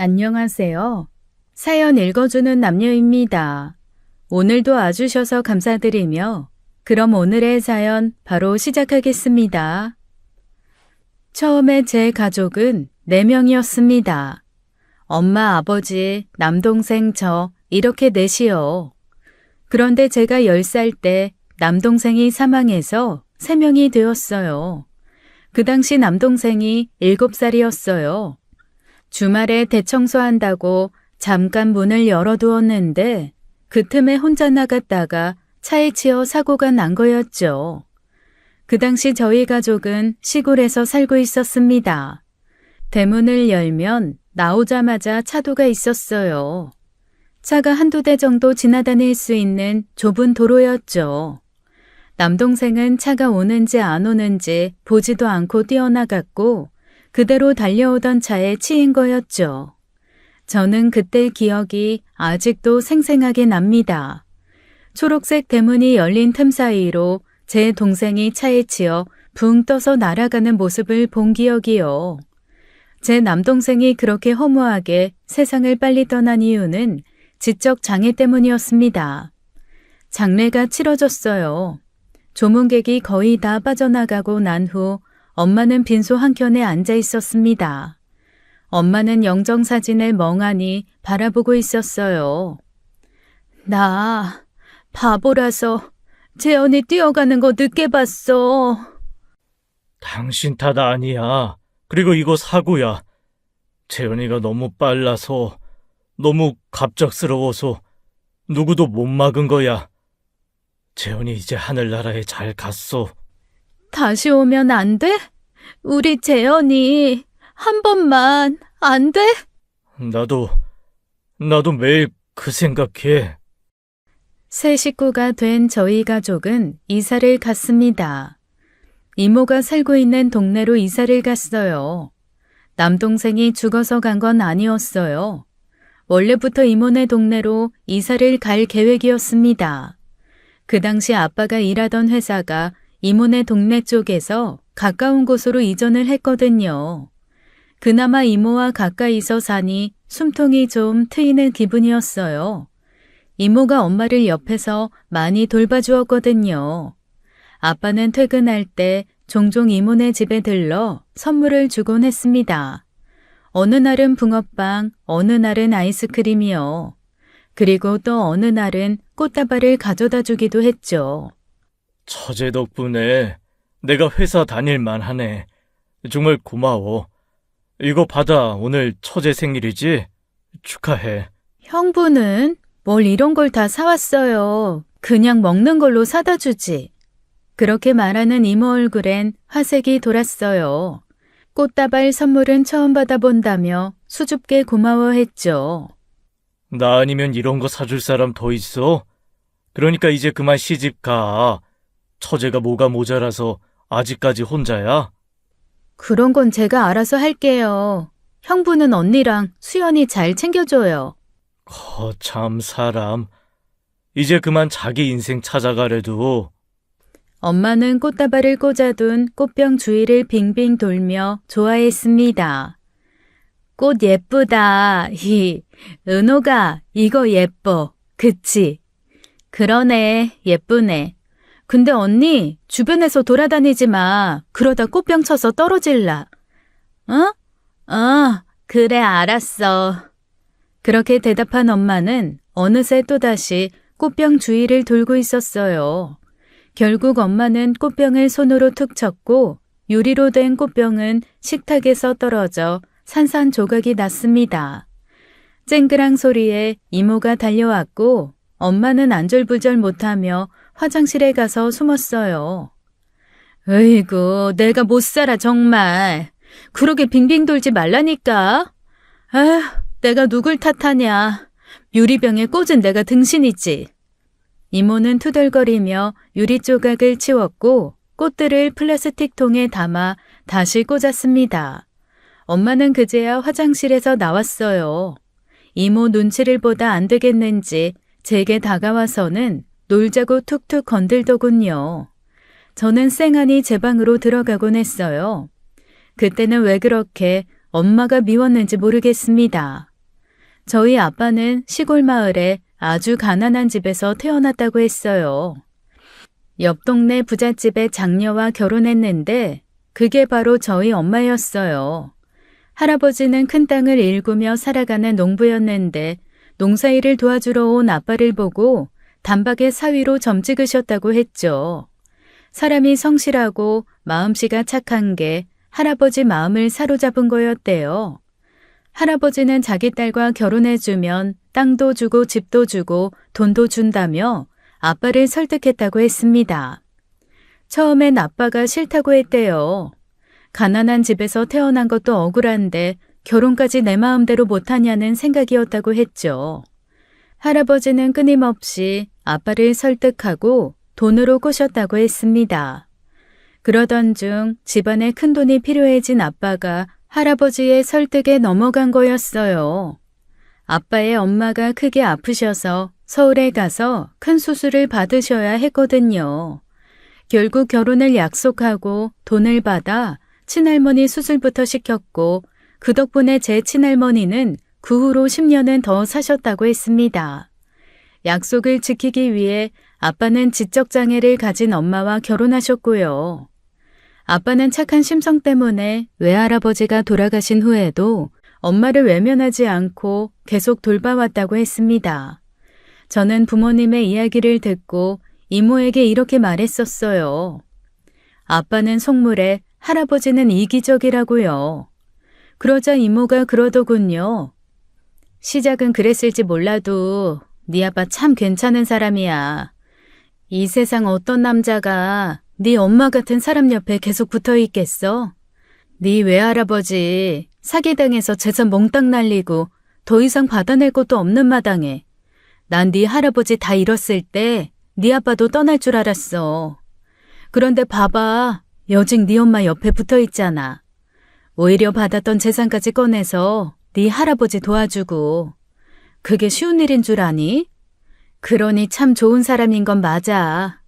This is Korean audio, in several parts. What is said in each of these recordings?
안녕하세요. 사연 읽어주는 남녀입니다. 오늘도 와주셔서 감사드리며 그럼 오늘의 사연 바로 시작하겠습니다. 처음에 제 가족은 4명이었습니다. 엄마, 아버지, 남동생, 저 이렇게 넷이요. 그런데 제가 10살 때 남동생이 사망해서 3명이 되었어요. 그 당시 남동생이 7살이었어요. 주말에 대청소한다고 잠깐 문을 열어두었는데 그 틈에 혼자 나갔다가 차에 치여 사고가 난 거였죠. 그 당시 저희 가족은 시골에서 살고 있었습니다. 대문을 열면 나오자마자 차도가 있었어요. 차가 한두 대 정도 지나다닐 수 있는 좁은 도로였죠. 남동생은 차가 오는지 안 오는지 보지도 않고 뛰어나갔고 그대로 달려오던 차에 치인 거였죠. 저는 그때 기억이 아직도 생생하게 납니다. 초록색 대문이 열린 틈 사이로 제 동생이 차에 치여 붕 떠서 날아가는 모습을 본 기억이요. 제 남동생이 그렇게 허무하게 세상을 빨리 떠난 이유는 지적 장애 때문이었습니다. 장례가 치러졌어요. 조문객이 거의 다 빠져나가고 난 후 엄마는 빈소 한켠에 앉아 있었습니다. 엄마는 영정사진을 멍하니 바라보고 있었어요. 나 바보라서 재현이 뛰어가는 거 늦게 봤어. 당신 탓 아니야. 그리고 이거 사고야. 재현이가 너무 빨라서, 너무 갑작스러워서 누구도 못 막은 거야. 재현이 이제 하늘나라에 잘 갔어. 다시 오면 안 돼? 우리 재현이 한 번만 안 돼? 나도 매일 그 생각해. 새 식구가 된 저희 가족은 이사를 갔습니다. 이모가 살고 있는 동네로 이사를 갔어요. 남동생이 죽어서 간 건 아니었어요. 원래부터 이모네 동네로 이사를 갈 계획이었습니다. 그 당시 아빠가 일하던 회사가 이모네 동네 쪽에서 가까운 곳으로 이전을 했거든요. 그나마 이모와 가까이서 사니 숨통이 좀 트이는 기분이었어요. 이모가 엄마를 옆에서 많이 돌봐주었거든요. 아빠는 퇴근할 때 종종 이모네 집에 들러 선물을 주곤 했습니다. 어느 날은 붕어빵, 어느 날은 아이스크림이요. 그리고 또 어느 날은 꽃다발을 가져다 주기도 했죠. 처제 덕분에 내가 회사 다닐만 하네. 정말 고마워. 이거 받아. 오늘 처제 생일이지? 축하해. 형부는 뭘 이런 걸 다 사왔어요. 그냥 먹는 걸로 사다 주지. 그렇게 말하는 이모 얼굴엔 화색이 돌았어요. 꽃다발 선물은 처음 받아본다며 수줍게 고마워했죠. 나 아니면 이런 거 사줄 사람 더 있어? 그러니까 이제 그만 시집 가. 처제가 뭐가 모자라서 아직까지 혼자야? 그런 건 제가 알아서 할게요. 형부는 언니랑 수연이 잘 챙겨줘요. 거참 사람. 이제 그만 자기 인생 찾아가래도. 엄마는 꽃다발을 꽂아둔 꽃병 주위를 빙빙 돌며 좋아했습니다. 꽃 예쁘다. 은호가 이거 예뻐. 그치? 그러네. 예쁘네. 근데 언니 주변에서 돌아다니지 마. 그러다 꽃병 쳐서 떨어질라. 그래 알았어. 그렇게 대답한 엄마는 어느새 또다시 꽃병 주위를 돌고 있었어요. 결국 엄마는 꽃병을 손으로 툭 쳤고 유리로 된 꽃병은 식탁에서 떨어져 산산조각이 났습니다. 쨍그랑 소리에 이모가 달려왔고 엄마는 안절부절 못하며 화장실에 가서 숨었어요. 으이구, 내가 못 살아 정말. 그러게 빙빙 돌지 말라니까. 아휴, 내가 누굴 탓하냐. 유리병에 꽂은 내가 등신이지. 이모는 투덜거리며 유리 조각을 치웠고 꽃들을 플라스틱 통에 담아 다시 꽂았습니다. 엄마는 그제야 화장실에서 나왔어요. 이모 눈치를 보다 안 되겠는지 제게 다가와서는 놀자고 툭툭 건들더군요. 저는 쌩하니 제 방으로 들어가곤 했어요. 그때는 왜 그렇게 엄마가 미웠는지 모르겠습니다. 저희 아빠는 시골 마을에 아주 가난한 집에서 태어났다고 했어요. 옆 동네 부잣집의 장녀와 결혼했는데 그게 바로 저희 엄마였어요. 할아버지는 큰 땅을 일구며 살아가는 농부였는데 농사일을 도와주러 온 아빠를 보고 단박에 사위로 점 찍으셨다고 했죠. 사람이 성실하고 마음씨가 착한 게 할아버지 마음을 사로잡은 거였대요. 할아버지는 자기 딸과 결혼해주면 땅도 주고 집도 주고 돈도 준다며 아빠를 설득했다고 했습니다. 처음엔 아빠가 싫다고 했대요. 가난한 집에서 태어난 것도 억울한데 결혼까지 내 마음대로 못하냐는 생각이었다고 했죠. 할아버지는 끊임없이 아빠를 설득하고 돈으로 꼬셨다고 했습니다. 그러던 중 집안에 큰 돈이 필요해진 아빠가 할아버지의 설득에 넘어간 거였어요. 아빠의 엄마가 크게 아프셔서 서울에 가서 큰 수술을 받으셔야 했거든요. 결국 결혼을 약속하고 돈을 받아 친할머니 수술부터 시켰고 그 덕분에 제 친할머니는 그 후로 10년은 더 사셨다고 했습니다. 약속을 지키기 위해 아빠는 지적장애를 가진 엄마와 결혼하셨고요. 아빠는 착한 심성 때문에 외할아버지가 돌아가신 후에도 엄마를 외면하지 않고 계속 돌봐왔다고 했습니다. 저는 부모님의 이야기를 듣고 이모에게 이렇게 말했었어요. 아빠는 속물에 할아버지는 이기적이라고요. 그러자 이모가 그러더군요. 시작은 그랬을지 몰라도 네 아빠 참 괜찮은 사람이야. 이 세상 어떤 남자가 네 엄마 같은 사람 옆에 계속 붙어 있겠어? 네 외할아버지 사기당해서 재산 몽땅 날리고 더 이상 받아낼 것도 없는 마당에 난 네 할아버지 다 잃었을 때 네 아빠도 떠날 줄 알았어. 그런데 봐봐, 여직 네 엄마 옆에 붙어 있잖아. 오히려 받았던 재산까지 꺼내서 네 할아버지 도와주고. 그게 쉬운 일인 줄 아니? 그러니 참 좋은 사람인 건 맞아.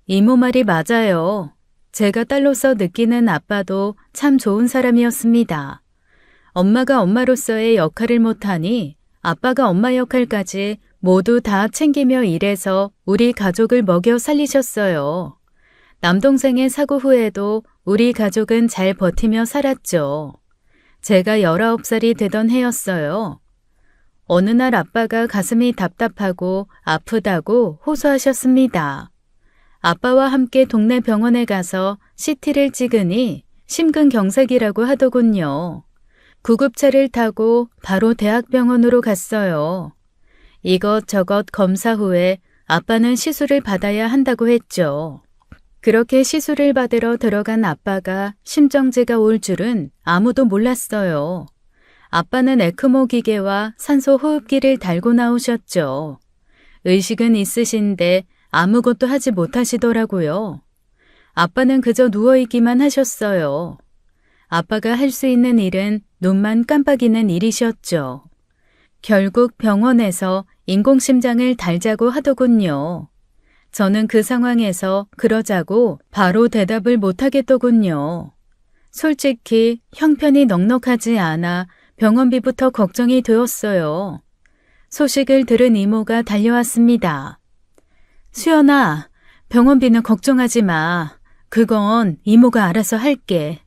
이모 말이 맞아요. 제가 딸로서 느끼는 아빠도 참 좋은 사람이었습니다. 엄마가 엄마로서의 역할을 못하니 아빠가 엄마 역할까지 모두 다 챙기며 일해서 우리 가족을 먹여 살리셨어요. 남동생의 사고 후에도 우리 가족은 잘 버티며 살았죠. 제가 19살이 되던 해였어요. 어느 날 아빠가 가슴이 답답하고 아프다고 호소하셨습니다. 아빠와 함께 동네 병원에 가서 CT를 찍으니 심근경색이라고 하더군요. 구급차를 타고 바로 대학병원으로 갔어요. 이것저것 검사 후에 아빠는 시술을 받아야 한다고 했죠. 그렇게 시술을 받으러 들어간 아빠가 심정지가 올 줄은 아무도 몰랐어요. 아빠는 에크모 기계와 산소 호흡기를 달고 나오셨죠. 의식은 있으신데 아무것도 하지 못하시더라고요. 아빠는 그저 누워있기만 하셨어요. 아빠가 할 수 있는 일은 눈만 깜빡이는 일이셨죠. 결국 병원에서 인공심장을 달자고 하더군요. 저는 그 상황에서 그러자고 바로 대답을 못하겠더군요. 솔직히 형편이 넉넉하지 않아 병원비부터 걱정이 되었어요. 소식을 들은 이모가 달려왔습니다. 수연아, 병원비는 걱정하지 마. 그건 이모가 알아서 할게.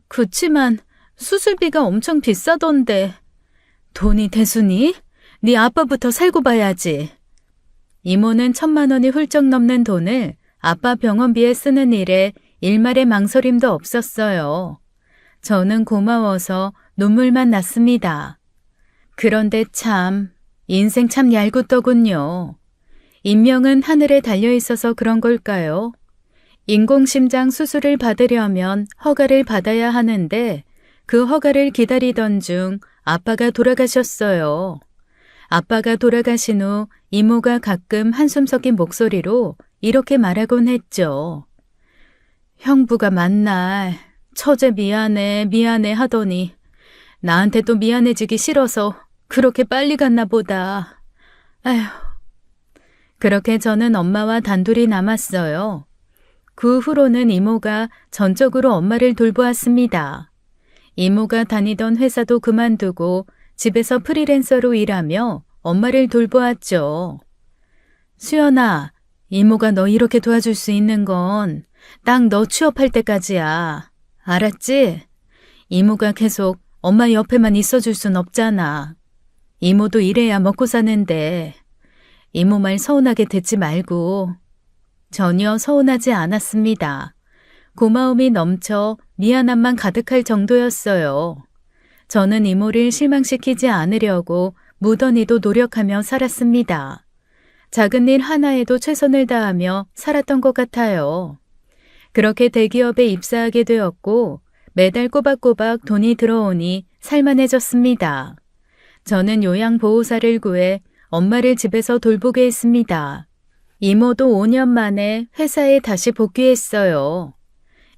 그치만 수술비가 엄청 비싸던데. 돈이 대수니? 네 아빠부터 살고 봐야지. 이모는 1,000만 원이 훌쩍 넘는 돈을 아빠 병원비에 쓰는 일에 일말의 망설임도 없었어요. 저는 고마워서 눈물만 났습니다. 그런데 참, 인생 참 얄궂더군요. 인명은 하늘에 달려있어서 그런 걸까요? 인공심장 수술을 받으려면 허가를 받아야 하는데 그 허가를 기다리던 중 아빠가 돌아가셨어요. 아빠가 돌아가신 후 이모가 가끔 한숨 섞인 목소리로 이렇게 말하곤 했죠. 형부가 만날 처제 미안해 하더니 나한테 또 미안해지기 싫어서 그렇게 빨리 갔나 보다. 아휴. 그렇게 저는 엄마와 단둘이 남았어요. 그 후로는 이모가 전적으로 엄마를 돌보았습니다. 이모가 다니던 회사도 그만두고 집에서 프리랜서로 일하며 엄마를 돌보았죠. 수연아, 이모가 너 이렇게 도와줄 수 있는 건 딱 너 취업할 때까지야. 알았지? 이모가 계속 엄마 옆에만 있어줄 순 없잖아. 이모도 일해야 먹고 사는데 이모 말 서운하게 듣지 말고. 전혀 서운하지 않았습니다. 고마움이 넘쳐 미안함만 가득할 정도였어요. 저는 이모를 실망시키지 않으려고 무던히도 노력하며 살았습니다. 작은 일 하나에도 최선을 다하며 살았던 것 같아요. 그렇게 대기업에 입사하게 되었고 매달 꼬박꼬박 돈이 들어오니 살만해졌습니다. 저는 요양보호사를 구해 엄마를 집에서 돌보게 했습니다. 이모도 5년 만에 회사에 다시 복귀했어요.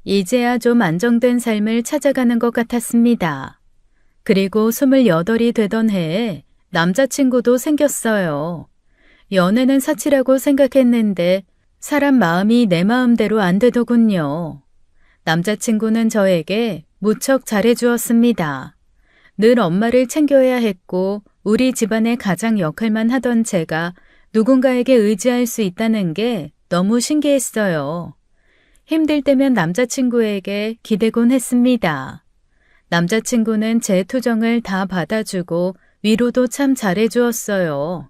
이제야 좀 안정된 삶을 찾아가는 것 같았습니다. 그리고 28이 되던 해에 남자친구도 생겼어요. 연애는 사치라고 생각했는데 사람 마음이 내 마음대로 안 되더군요. 남자친구는 저에게 무척 잘해주었습니다. 늘 엄마를 챙겨야 했고 우리 집안의 가장 역할만 하던 제가 누군가에게 의지할 수 있다는 게 너무 신기했어요. 힘들 때면 남자친구에게 기대곤 했습니다. 남자친구는 제 투정을 다 받아주고 위로도 참 잘해주었어요.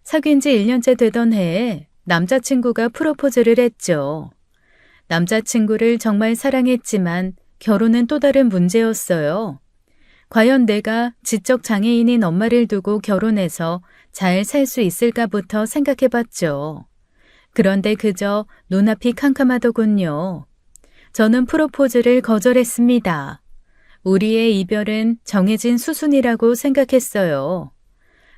사귄 지 1년째 되던 해에 남자친구가 프로포즈를 했죠. 남자친구를 정말 사랑했지만 결혼은 또 다른 문제였어요. 과연 내가 지적 장애인인 엄마를 두고 결혼해서 잘 살 수 있을까부터 생각해봤죠. 그런데 그저 눈앞이 캄캄하더군요. 저는 프로포즈를 거절했습니다. 우리의 이별은 정해진 수순이라고 생각했어요.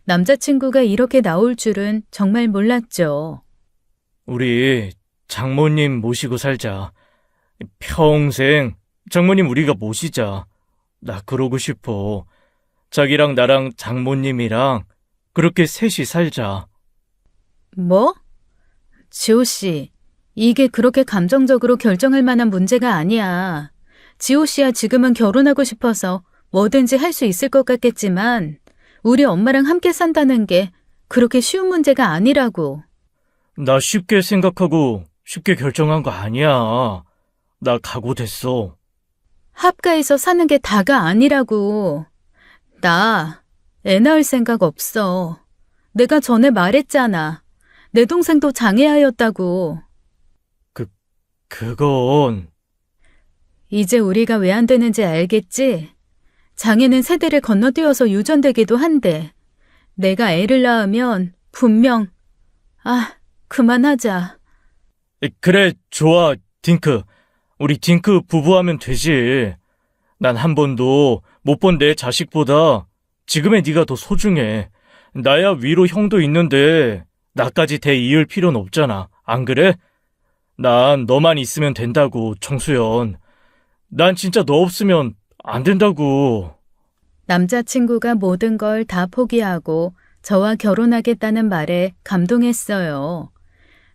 남자친구가 이렇게 나올 줄은 정말 몰랐죠. 우리 장모님 모시고 살자. 평생 장모님 우리가 모시자. 나 그러고 싶어. 자기랑 나랑 장모님이랑 그렇게 셋이 살자. 뭐? 지호 씨, 이게 그렇게 감정적으로 결정할 만한 문제가 아니야. 지호 씨야 지금은 결혼하고 싶어서 뭐든지 할 수 있을 것 같겠지만 우리 엄마랑 함께 산다는 게 그렇게 쉬운 문제가 아니라고. 나 쉽게 생각하고 쉽게 결정한 거 아니야. 나 각오됐어. 합가해서 사는 게 다가 아니라고. 나 애 낳을 생각 없어. 내가 전에 말했잖아. 내 동생도 장애아였다고. 그건... 이제 우리가 왜 안 되는지 알겠지? 장애는 세대를 건너뛰어서 유전되기도 한데 내가 애를 낳으면 분명... 그만하자. 그래, 좋아, 딩크. 우리 딩크 부부하면 되지. 난 한 번도 못 본 내 자식보다 지금의 네가 더 소중해. 나야 위로 형도 있는데 나까지 대 이을 필요는 없잖아. 안 그래? 난 너만 있으면 된다고, 정수연. 난 진짜 너 없으면 안 된다고. 남자친구가 모든 걸 다 포기하고 저와 결혼하겠다는 말에 감동했어요.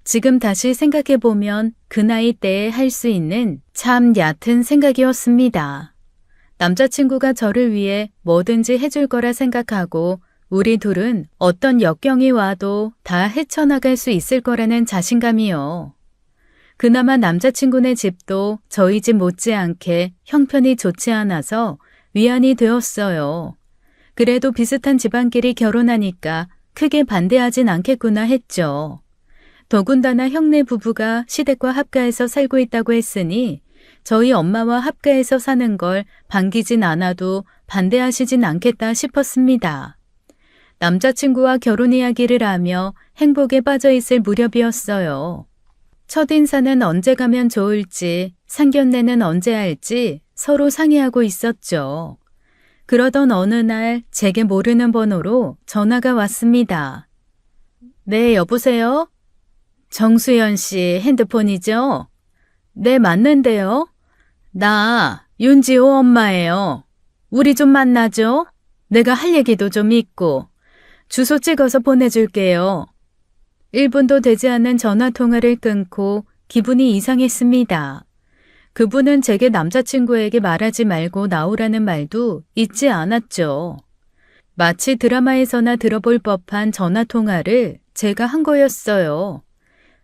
지금 다시 생각해보면 그 나이 때에 할 수 있는 참 얕은 생각이었습니다. 남자친구가 저를 위해 뭐든지 해줄 거라 생각하고 우리 둘은 어떤 역경이 와도 다 헤쳐나갈 수 있을 거라는 자신감이요. 그나마 남자친구네 집도 저희 집 못지않게 형편이 좋지 않아서 위안이 되었어요. 그래도 비슷한 집안끼리 결혼하니까 크게 반대하진 않겠구나 했죠. 더군다나 형네 부부가 시댁과 합가해서 살고 있다고 했으니 저희 엄마와 합가해서 사는 걸 반기진 않아도 반대하시진 않겠다 싶었습니다. 남자친구와 결혼 이야기를 하며 행복에 빠져 있을 무렵이었어요. 첫인사는 언제 가면 좋을지, 상견례는 언제 할지 서로 상의하고 있었죠. 그러던 어느 날 제게 모르는 번호로 전화가 왔습니다. 네, 여보세요? 정수연 씨 핸드폰이죠? 네, 맞는데요. 나 윤지호 엄마예요. 우리 좀 만나죠? 내가 할 얘기도 좀 있고. 주소 찍어서 보내줄게요. 1분도 되지 않은 전화통화를 끊고 기분이 이상했습니다. 그분은 제게 남자친구에게 말하지 말고 나오라는 말도 잊지 않았죠. 마치 드라마에서나 들어볼 법한 전화통화를 제가 한 거였어요.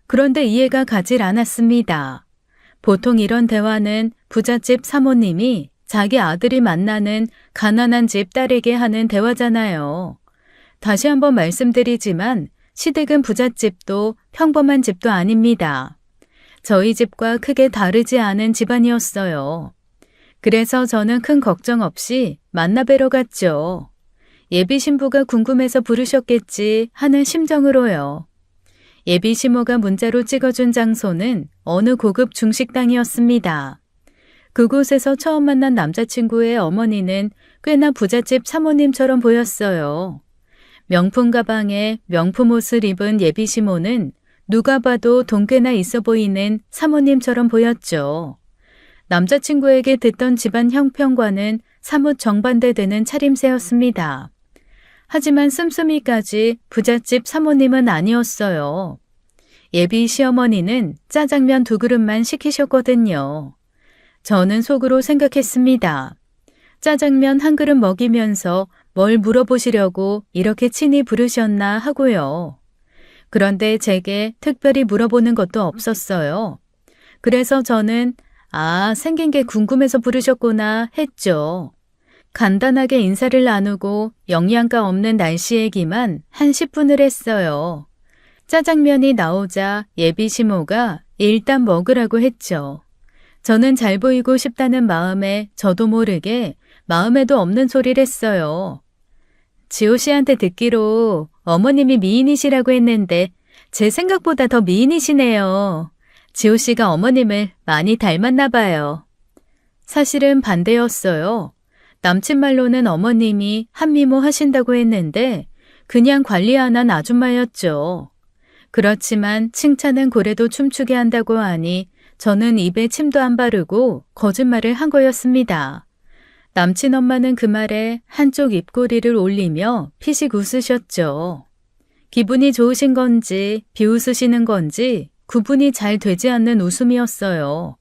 그런데 이해가 가질 않았습니다. 보통 이런 대화는 부잣집 사모님이 자기 아들이 만나는 가난한 집 딸에게 하는 대화잖아요. 다시 한번 말씀드리지만 시댁은 부잣집도 평범한 집도 아닙니다. 저희 집과 크게 다르지 않은 집안이었어요. 그래서 저는 큰 걱정 없이 만나뵈러 갔죠. 예비 신부가 궁금해서 부르셨겠지 하는 심정으로요. 예비 시모가 문자로 찍어준 장소는 어느 고급 중식당이었습니다. 그곳에서 처음 만난 남자친구의 어머니는 꽤나 부잣집 사모님처럼 보였어요. 명품 가방에 명품 옷을 입은 예비 시모는 누가 봐도 돈 꽤나 있어 보이는 사모님처럼 보였죠. 남자친구에게 듣던 집안 형편과는 사뭇 정반대되는 차림새였습니다. 하지만 씀씀이까지 부잣집 사모님은 아니었어요. 예비 시어머니는 짜장면 2그릇만 시키셨거든요. 저는 속으로 생각했습니다. 짜장면 1그릇 먹이면서 뭘 물어보시려고 이렇게 친히 부르셨나 하고요. 그런데 제게 특별히 물어보는 것도 없었어요. 그래서 저는 생긴 게 궁금해서 부르셨구나 했죠. 간단하게 인사를 나누고 영양가 없는 날씨 얘기만 한 10분을 했어요. 짜장면이 나오자 예비 시모가 일단 먹으라고 했죠. 저는 잘 보이고 싶다는 마음에 저도 모르게 마음에도 없는 소리를 했어요. 지호 씨한테 듣기로 어머님이 미인이시라고 했는데 제 생각보다 더 미인이시네요. 지호 씨가 어머님을 많이 닮았나 봐요. 사실은 반대였어요. 남친 말로는 어머님이 한미모 하신다고 했는데 그냥 관리 안 한 아줌마였죠. 그렇지만 칭찬은 고래도 춤추게 한다고 하니 저는 입에 침도 안 바르고 거짓말을 한 거였습니다. 남친 엄마는 그 말에 한쪽 입꼬리를 올리며 피식 웃으셨죠. 기분이 좋으신 건지 비웃으시는 건지 구분이 잘 되지 않는 웃음이었어요.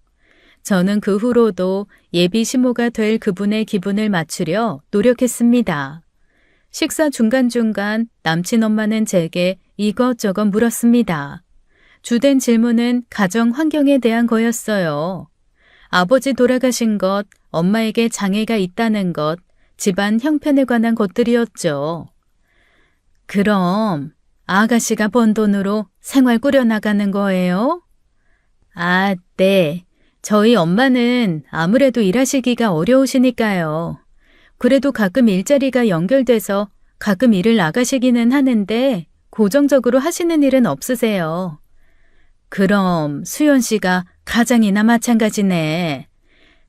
저는 그 후로도 예비 시모가 될 그분의 기분을 맞추려 노력했습니다. 식사 중간중간 남친 엄마는 제게 이것저것 물었습니다. 주된 질문은 가정 환경에 대한 거였어요. 아버지 돌아가신 것, 엄마에게 장애가 있다는 것, 집안 형편에 관한 것들이었죠. 그럼 아가씨가 번 돈으로 생활 꾸려나가는 거예요? 네. 저희 엄마는 아무래도 일하시기가 어려우시니까요. 그래도 가끔 일자리가 연결돼서 가끔 일을 나가시기는 하는데 고정적으로 하시는 일은 없으세요. 그럼 수연 씨가 가장이나 마찬가지네.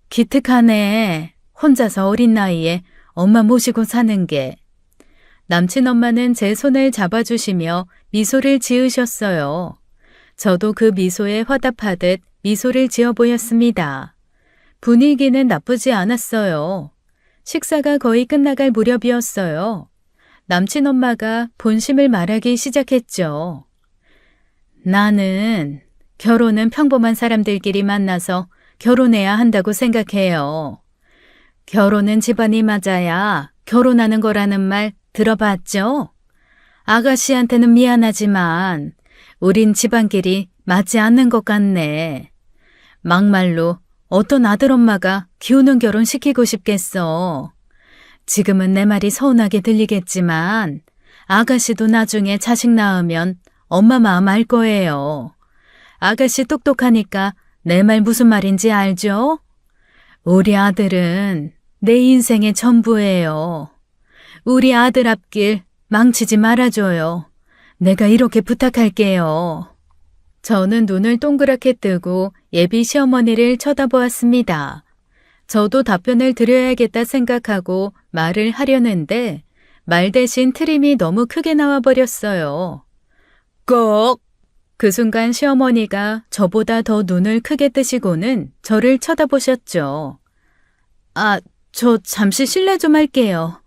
기특하네. 혼자서 어린 나이에 엄마 모시고 사는 게. 남친 엄마는 제 손을 잡아주시며 미소를 지으셨어요. 저도 그 미소에 화답하듯 미소를 지어 보였습니다. 분위기는 나쁘지 않았어요. 식사가 거의 끝나갈 무렵이었어요. 남친 엄마가 본심을 말하기 시작했죠. 나는 결혼은 평범한 사람들끼리 만나서 결혼해야 한다고 생각해요. 결혼은 집안이 맞아야 결혼하는 거라는 말 들어봤죠? 아가씨한테는 미안하지만 우린 집안끼리 맞지 않는 것 같네. 막말로 어떤 아들엄마가 기우는 결혼 시키고 싶겠어. 지금은 내 말이 서운하게 들리겠지만 아가씨도 나중에 자식 낳으면 엄마 마음 알 거예요. 아가씨 똑똑하니까 내 말 무슨 말인지 알죠? 우리 아들은 내 인생의 전부예요. 우리 아들 앞길 망치지 말아줘요. 내가 이렇게 부탁할게요. 저는 눈을 동그랗게 뜨고 예비 시어머니를 쳐다보았습니다. 저도 답변을 드려야겠다 생각하고 말을 하려는데 말 대신 트림이 너무 크게 나와버렸어요. 꺽! 그 순간 시어머니가 저보다 더 눈을 크게 뜨시고는 저를 쳐다보셨죠. 저 잠시 실례 좀 할게요.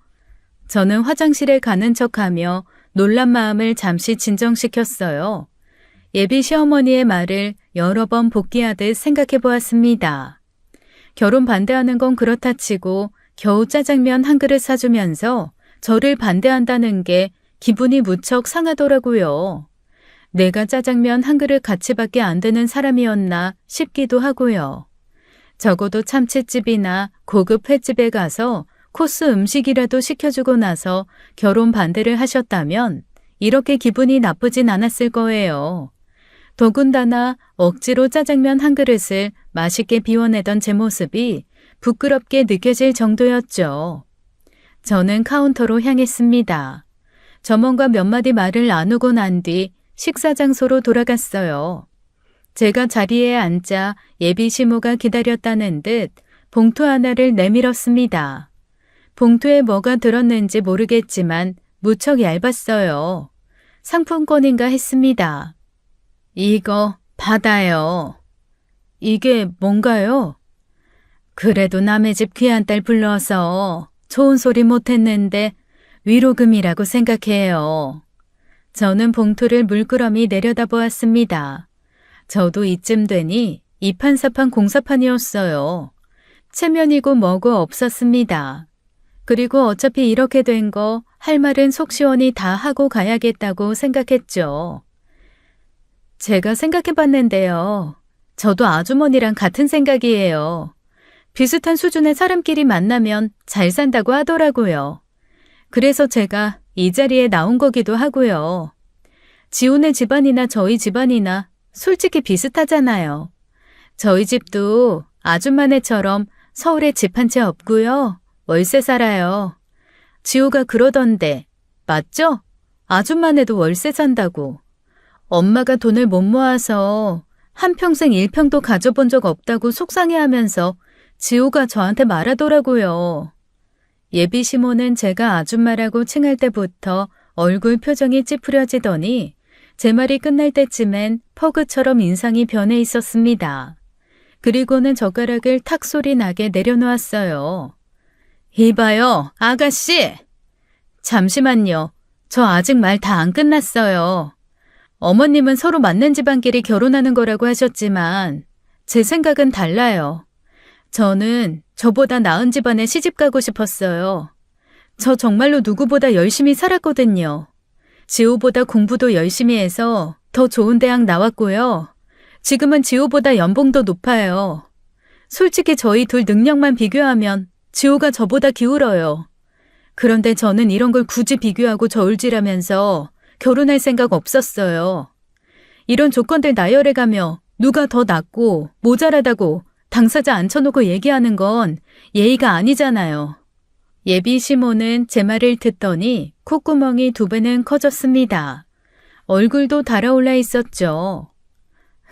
저는 화장실에 가는 척하며 놀란 마음을 잠시 진정시켰어요. 예비 시어머니의 말을 여러 번 복귀하듯 생각해 보았습니다. 결혼 반대하는 건 그렇다 치고 겨우 짜장면 1그릇 사주면서 저를 반대한다는 게 기분이 무척 상하더라고요. 내가 짜장면 한 그릇 가치밖에 안 되는 사람이었나 싶기도 하고요. 적어도 참치집이나 고급 횟집에 가서 코스 음식이라도 시켜주고 나서 결혼 반대를 하셨다면 이렇게 기분이 나쁘진 않았을 거예요. 더군다나 억지로 짜장면 한 그릇을 맛있게 비워내던 제 모습이 부끄럽게 느껴질 정도였죠. 저는 카운터로 향했습니다. 점원과 몇 마디 말을 나누고 난 뒤 식사 장소로 돌아갔어요. 제가 자리에 앉자 예비 시모가 기다렸다는 듯 봉투 하나를 내밀었습니다. 봉투에 뭐가 들었는지 모르겠지만 무척 얇았어요. 상품권인가 했습니다. 이거 받아요. 이게 뭔가요? 그래도 남의 집 귀한 딸 불러서 좋은 소리 못했는데 위로금이라고 생각해요. 저는 봉투를 물끄러미 내려다보았습니다. 저도 이쯤 되니 이판사판 공사판이었어요. 체면이고 뭐고 없었습니다. 그리고 어차피 이렇게 된 거 할 말은 속 시원히 다 하고 가야겠다고 생각했죠. 제가 생각해봤는데요. 저도 아주머니랑 같은 생각이에요. 비슷한 수준의 사람끼리 만나면 잘 산다고 하더라고요. 그래서 제가 이 자리에 나온 거기도 하고요. 지훈의 집안이나 저희 집안이나 솔직히 비슷하잖아요. 저희 집도 아줌마네처럼 서울에 집 한 채 없고요. 월세 살아요. 지호가 그러던데 맞죠? 아줌마네도 월세 산다고. 엄마가 돈을 못 모아서 한평생 1평도 가져본 적 없다고 속상해하면서 지호가 저한테 말하더라고요. 예비 시모는 제가 아줌마라고 칭할 때부터 얼굴 표정이 찌푸려지더니 제 말이 끝날 때쯤엔 퍼그처럼 인상이 변해 있었습니다. 그리고는 젓가락을 탁 소리 나게 내려놓았어요. 이봐요, 아가씨! 잠시만요. 저 아직 말 다 안 끝났어요. 어머님은 서로 맞는 집안끼리 결혼하는 거라고 하셨지만 제 생각은 달라요. 저는 저보다 나은 집안에 시집 가고 싶었어요. 저 정말로 누구보다 열심히 살았거든요. 지호보다 공부도 열심히 해서 더 좋은 대학 나왔고요. 지금은 지호보다 연봉도 높아요. 솔직히 저희 둘 능력만 비교하면 지호가 저보다 기울어요. 그런데 저는 이런 걸 굳이 비교하고 저울질하면서 결혼할 생각 없었어요. 이런 조건들 나열해가며 누가 더 낫고 모자라다고 당사자 앉혀놓고 얘기하는 건 예의가 아니잖아요. 예비 시모는 제 말을 듣더니 콧구멍이 2배는 커졌습니다. 얼굴도 달아올라 있었죠.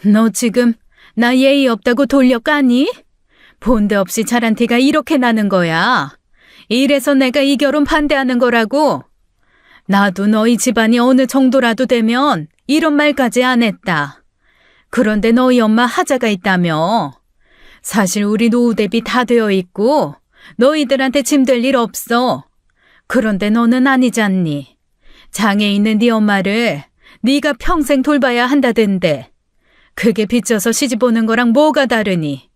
너 지금 나 예의 없다고 돌려 까니? 본데 없이 잘한 티가 이렇게 나는 거야. 이래서 내가 이 결혼 반대하는 거라고. 나도 너희 집안이 어느 정도라도 되면 이런 말까지 안 했다. 그런데 너희 엄마 하자가 있다며. 사실 우리 노후 대비 다 되어 있고 너희들한테 짐될 일 없어. 그런데 너는 아니잖니. 장애 있는 네 엄마를 네가 평생 돌봐야 한다던데. 그게 빚져서 시집 오는 거랑 뭐가 다르니.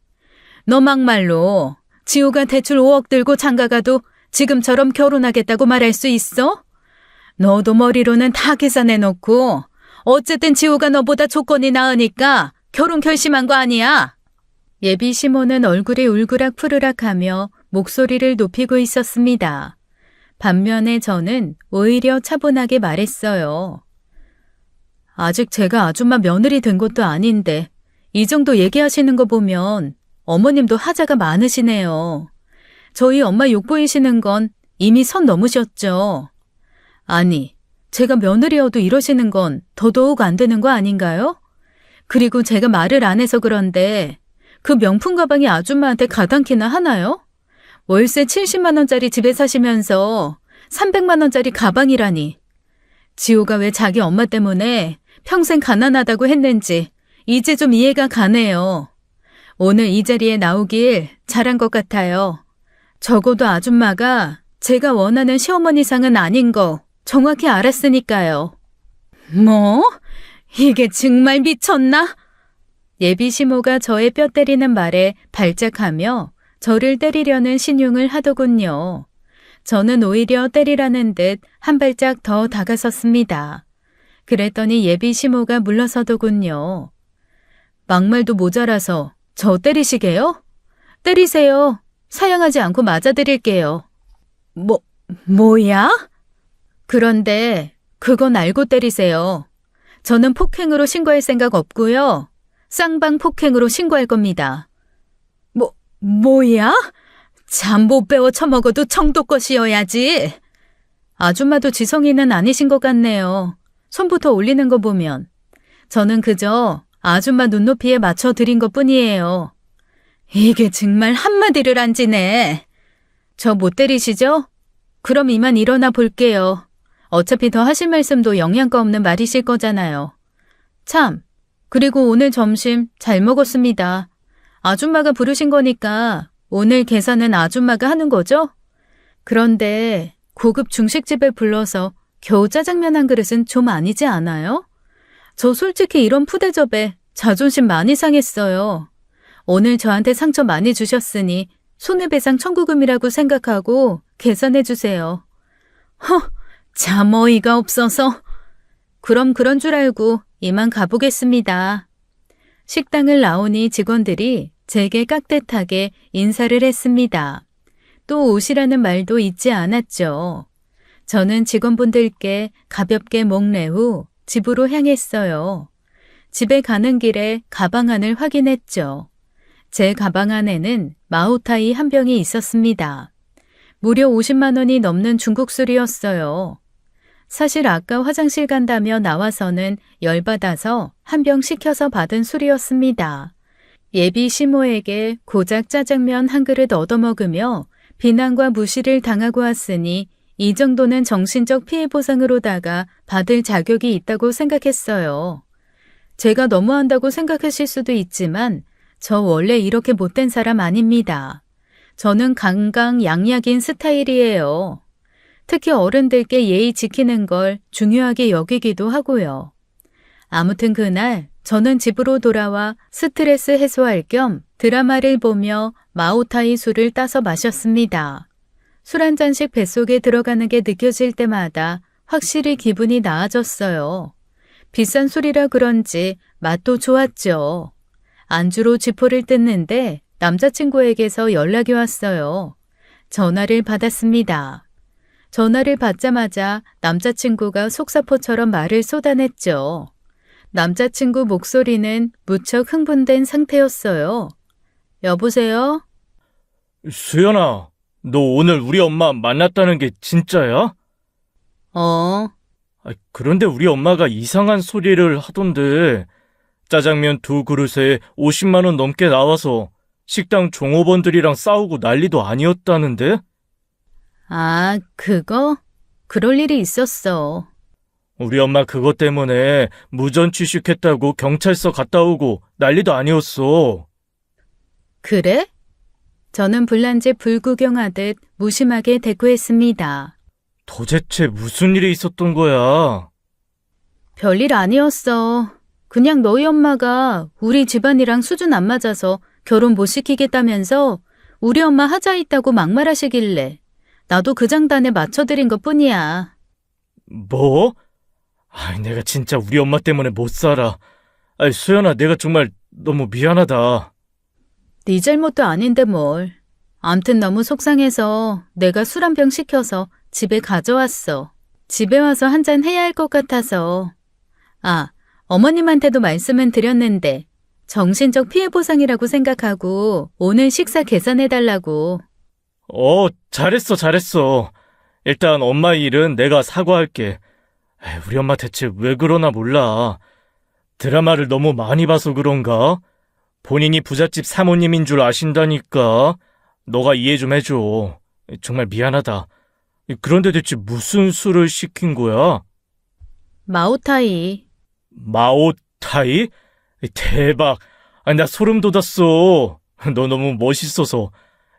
너 막말로 지호가 대출 5억 들고 장가가도 지금처럼 결혼하겠다고 말할 수 있어? 너도 머리로는 다 계산해놓고 어쨌든 지호가 너보다 조건이 나으니까 결혼 결심한 거 아니야? 예비 시모는 얼굴이 울그락 푸르락하며 목소리를 높이고 있었습니다. 반면에 저는 오히려 차분하게 말했어요. 아직 제가 아줌마 며느리 된 것도 아닌데 이 정도 얘기하시는 거 보면 어머님도 하자가 많으시네요. 저희 엄마 욕보이시는 건 이미 선 넘으셨죠. 아니, 제가 며느리여도 이러시는 건 더더욱 안 되는 거 아닌가요? 그리고 제가 말을 안 해서 그런데 그 명품 가방이 아줌마한테 가당키나 하나요? 월세 70만 원짜리 집에 사시면서 300만 원짜리 가방이라니. 지호가 왜 자기 엄마 때문에 평생 가난하다고 했는지 이제 좀 이해가 가네요. 오늘 이 자리에 나오길 잘한 것 같아요. 적어도 아줌마가 제가 원하는 시어머니상은 아닌 거 정확히 알았으니까요. 뭐? 이게 정말 미쳤나? 예비 시모가 저의 뼈 때리는 말에 발작하며 저를 때리려는 신용을 하더군요. 저는 오히려 때리라는 듯 한 발짝 더 다가섰습니다. 그랬더니 예비 시모가 물러서더군요. 막말도 모자라서 저 때리시게요? 때리세요. 사양하지 않고 맞아드릴게요. 뭐야? 그런데 그건 알고 때리세요. 저는 폭행으로 신고할 생각 없고요. 쌍방 폭행으로 신고할 겁니다. 뭐야? 잠 못 배워 처먹어도 청도껏이어야지. 아줌마도 지성이는 아니신 것 같네요. 손부터 올리는 거 보면. 저는 그저 아줌마 눈높이에 맞춰 드린 것 뿐이에요. 이게 정말 한마디를 안 지네. 저 못 때리시죠? 그럼 이만 일어나 볼게요. 어차피 더 하실 말씀도 영양가 없는 말이실 거잖아요. 참, 그리고 오늘 점심 잘 먹었습니다. 아줌마가 부르신 거니까 오늘 계산은 아줌마가 하는 거죠? 그런데 고급 중식집에 불러서 겨우 짜장면 한 그릇은 좀 아니지 않아요? 저 솔직히 이런 푸대접에 자존심 많이 상했어요. 오늘 저한테 상처 많이 주셨으니 손해배상 청구금이라고 생각하고 계산해 주세요. 참 어이가 없어서. 그럼 그런 줄 알고 이만 가보겠습니다. 식당을 나오니 직원들이 제게 깍듯하게 인사를 했습니다. 또 오시라는 말도 잊지 않았죠. 저는 직원분들께 가볍게 목례 후 집으로 향했어요. 집에 가는 길에 가방 안을 확인했죠. 제 가방 안에는 마오타이 한 병이 있었습니다. 무려 50만 원이 넘는 중국 술이었어요. 사실 아까 화장실 간다며 나와서는 열받아서 한 병 시켜서 받은 술이었습니다. 예비 시모에게 고작 짜장면 한 그릇 얻어먹으며 비난과 무시를 당하고 왔으니 이 정도는 정신적 피해 보상으로다가 받을 자격이 있다고 생각했어요. 제가 너무한다고 생각하실 수도 있지만 저 원래 이렇게 못된 사람 아닙니다. 저는 강강약약인 스타일이에요. 특히 어른들께 예의 지키는 걸 중요하게 여기기도 하고요. 아무튼 그날 저는 집으로 돌아와 스트레스 해소할 겸 드라마를 보며 마오타이 술을 따서 마셨습니다. 술 한 잔씩 뱃속에 들어가는 게 느껴질 때마다 확실히 기분이 나아졌어요. 비싼 술이라 그런지 맛도 좋았죠. 안주로 지포를 뜯는데 남자친구에게서 연락이 왔어요. 전화를 받았습니다. 전화를 받자마자 남자친구가 속사포처럼 말을 쏟아냈죠. 남자친구 목소리는 무척 흥분된 상태였어요. 여보세요? 수연아, 너 오늘 우리 엄마 만났다는 게 진짜야? 그런데 우리 엄마가 이상한 소리를 하던데 짜장면 2그릇에 50만 원 넘게 나와서 식당 종업원들이랑 싸우고 난리도 아니었다는데? 그거? 그럴 일이 있었어. 우리 엄마 그것 때문에 무전 취식했다고 경찰서 갔다 오고 난리도 아니었어. 그래? 저는 불난집 불구경하듯 무심하게 대꾸했습니다. 도대체 무슨 일이 있었던 거야? 별일 아니었어. 그냥 너희 엄마가 우리 집안이랑 수준 안 맞아서 결혼 못 시키겠다면서 우리 엄마 하자 있다고 막말하시길래 나도 그 장단에 맞춰드린 것 뿐이야. 뭐? 내가 진짜 우리 엄마 때문에 못 살아. 수연아, 내가 정말 너무 미안하다. 네 잘못도 아닌데 뭘. 암튼 너무 속상해서 내가 술 한 병 시켜서 집에 가져왔어. 집에 와서 한 잔 해야 할 것 같아서. 어머님한테도 말씀은 드렸는데 정신적 피해 보상이라고 생각하고 오늘 식사 계산해달라고. 잘했어. 일단 엄마 일은 내가 사과할게. 우리 엄마 대체 왜 그러나 몰라. 드라마를 너무 많이 봐서 그런가? 본인이 부잣집 사모님인 줄 아신다니까. 너가 이해 좀 해줘. 정말 미안하다. 그런데 대체 무슨 술을 시킨 거야? 마오타이. 마오타이? 대박. 나 소름 돋았어. 너 너무 멋있어서.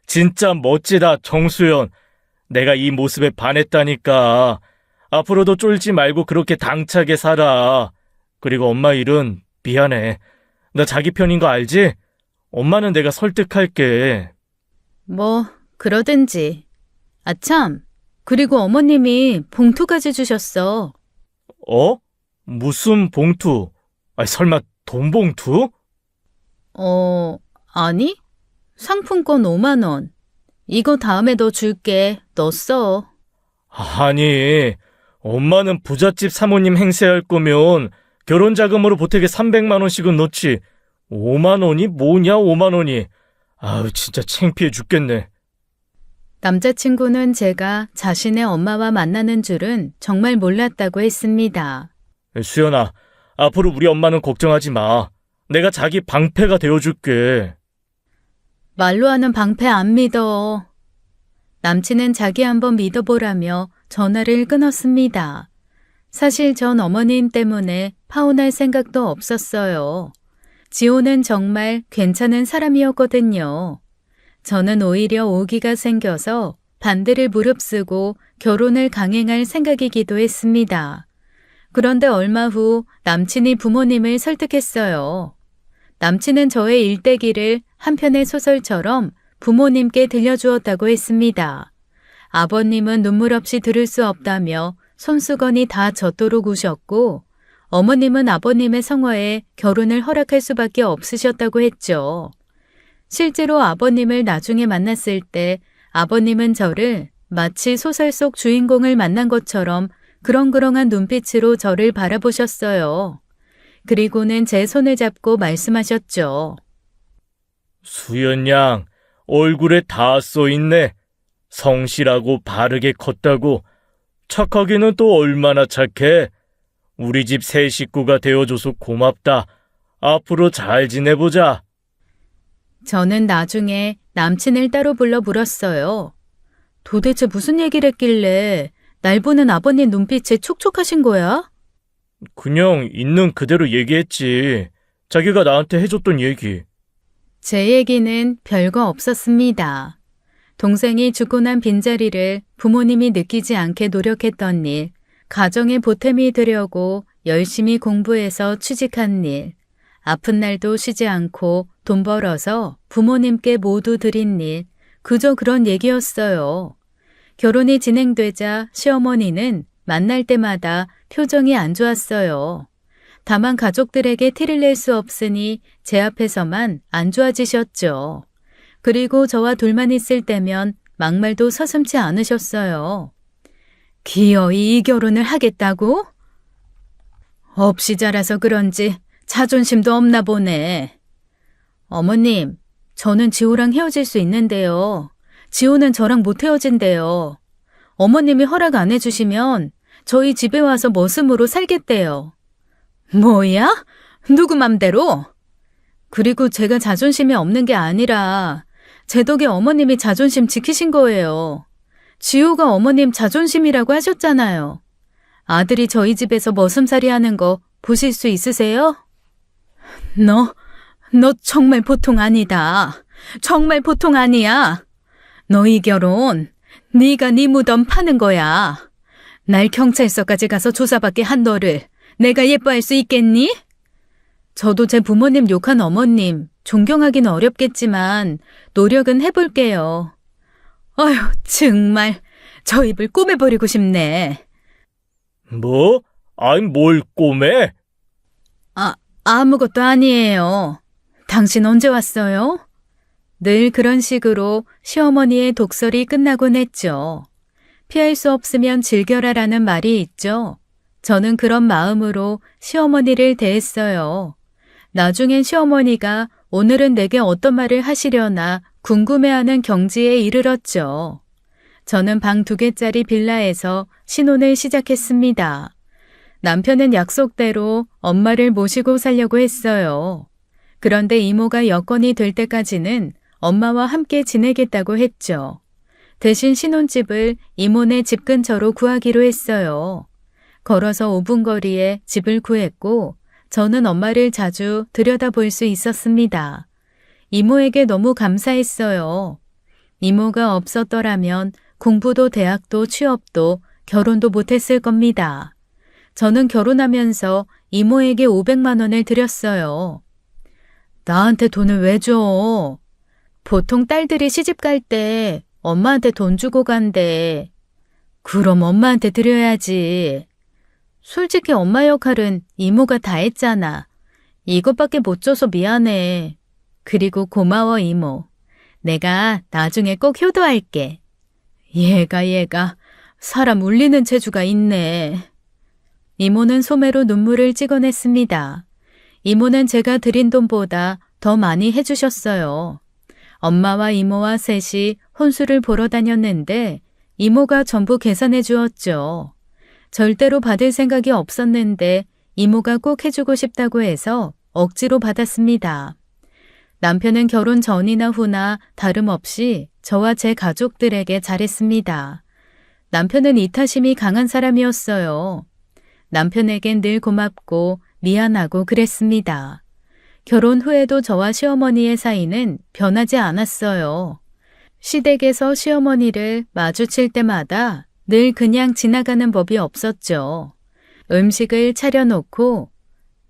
진짜 멋지다, 정수연. 내가 이 모습에 반했다니까. 앞으로도 쫄지 말고 그렇게 당차게 살아. 그리고 엄마 일은 미안해. 나 자기 편인 거 알지? 엄마는 내가 설득할게. 그러든지. 참, 그리고 어머님이 봉투까지 주셨어. 어? 무슨 봉투? 설마 돈 봉투? 아니? 상품권 5만 원. 이거 다음에 너 줄게. 너 써. 아니, 엄마는 부잣집 사모님 행세할 거면 결혼 자금으로 보태게 300만 원씩은 넣지. 5만 원이 뭐냐, 5만 원이. 아우, 진짜 창피해 죽겠네. 남자친구는 제가 자신의 엄마와 만나는 줄은 정말 몰랐다고 했습니다. 수연아, 앞으로 우리 엄마는 걱정하지 마. 내가 자기 방패가 되어줄게. 말로 하는 방패 안 믿어. 남친은 자기 한번 믿어보라며 전화를 끊었습니다. 사실 전 어머님 때문에 파혼할 생각도 없었어요. 지호는 정말 괜찮은 사람이었거든요. 저는 오히려 오기가 생겨서 반대를 무릅쓰고 결혼을 강행할 생각이기도 했습니다. 그런데 얼마 후 남친이 부모님을 설득했어요. 남친은 저의 일대기를 한 편의 소설처럼 부모님께 들려주었다고 했습니다. 아버님은 눈물 없이 들을 수 없다며 손수건이 다 젖도록 우셨고, 어머님은 아버님의 성화에 결혼을 허락할 수밖에 없으셨다고 했죠. 실제로 아버님을 나중에 만났을 때 아버님은 저를 마치 소설 속 주인공을 만난 것처럼 그렁그렁한 눈빛으로 저를 바라보셨어요. 그리고는 제 손을 잡고 말씀하셨죠. 수연 양, 얼굴에 다 써있네. 성실하고 바르게 컸다고. 착하기는 또 얼마나 착해. 우리 집 새 식구가 되어줘서 고맙다. 앞으로 잘 지내보자. 저는 나중에 남친을 따로 불러 물었어요. 도대체 무슨 얘기를 했길래 날 보는 아버님 눈빛에 촉촉하신 거야? 그냥 있는 그대로 얘기했지. 자기가 나한테 해줬던 얘기. 제 얘기는 별거 없었습니다. 동생이 죽고 난 빈자리를 부모님이 느끼지 않게 노력했던 일, 가정에 보탬이 되려고 열심히 공부해서 취직한 일, 아픈 날도 쉬지 않고 돈 벌어서 부모님께 모두 드린 일, 그저 그런 얘기였어요. 결혼이 진행되자 시어머니는 만날 때마다 표정이 안 좋았어요. 다만 가족들에게 티를 낼 수 없으니 제 앞에서만 안 좋아지셨죠. 그리고 저와 둘만 있을 때면 막말도 서슴지 않으셨어요. 기어이 이 결혼을 하겠다고? 없이 자라서 그런지 자존심도 없나 보네. 어머님, 저는 지호랑 헤어질 수 있는데요. 지호는 저랑 못 헤어진대요. 어머님이 허락 안 해주시면 저희 집에 와서 머슴으로 살겠대요. 뭐야? 누구 맘대로? 그리고 제가 자존심이 없는 게 아니라 제 덕에 어머님이 자존심 지키신 거예요. 지호가 어머님 자존심이라고 하셨잖아요. 아들이 저희 집에서 머슴살이 하는 거 보실 수 있으세요? 너 정말 보통 아니다. 정말 보통 아니야. 너 이 결혼 네가 네 무덤 파는 거야. 날 경찰서까지 가서 조사받게 한 너를 내가 예뻐할 수 있겠니? 저도 제 부모님 욕한 어머님 존경하기는 어렵겠지만 노력은 해볼게요. 어휴, 정말 저 입을 꼬매버리고 싶네. 뭐? 아이, 뭘 꼬매? 아무것도 아니에요. 당신 언제 왔어요? 늘 그런 식으로 시어머니의 독설이 끝나곤 했죠. 피할 수 없으면 즐겨라라는 말이 있죠. 저는 그런 마음으로 시어머니를 대했어요. 나중엔 시어머니가 오늘은 내게 어떤 말을 하시려나 궁금해하는 경지에 이르렀죠. 저는 방 2개짜리 빌라에서 신혼을 시작했습니다. 남편은 약속대로 엄마를 모시고 살려고 했어요. 그런데 이모가 여건이 될 때까지는 엄마와 함께 지내겠다고 했죠. 대신 신혼집을 이모네 집 근처로 구하기로 했어요. 걸어서 5분 거리에 집을 구했고 저는 엄마를 자주 들여다볼 수 있었습니다. 이모에게 너무 감사했어요. 이모가 없었더라면 공부도 대학도 취업도 결혼도 못했을 겁니다. 저는 결혼하면서 이모에게 500만 원을 드렸어요. 나한테 돈을 왜 줘? 보통 딸들이 시집 갈 때 엄마한테 돈 주고 간대. 그럼 엄마한테 드려야지. 솔직히 엄마 역할은 이모가 다 했잖아. 이것밖에 못 줘서 미안해. 그리고 고마워, 이모. 내가 나중에 꼭 효도할게. 얘가 사람 울리는 재주가 있네. 이모는 소매로 눈물을 찍어냈습니다. 이모는 제가 드린 돈보다 더 많이 해주셨어요. 엄마와 이모와 셋이 혼수를 보러 다녔는데 이모가 전부 계산해 주었죠. 절대로 받을 생각이 없었는데 이모가 꼭 해주고 싶다고 해서 억지로 받았습니다. 남편은 결혼 전이나 후나 다름없이 저와 제 가족들에게 잘했습니다. 남편은 이타심이 강한 사람이었어요. 남편에겐 늘 고맙고 미안하고 그랬습니다. 결혼 후에도 저와 시어머니의 사이는 변하지 않았어요. 시댁에서 시어머니를 마주칠 때마다 늘 그냥 지나가는 법이 없었죠. 음식을 차려놓고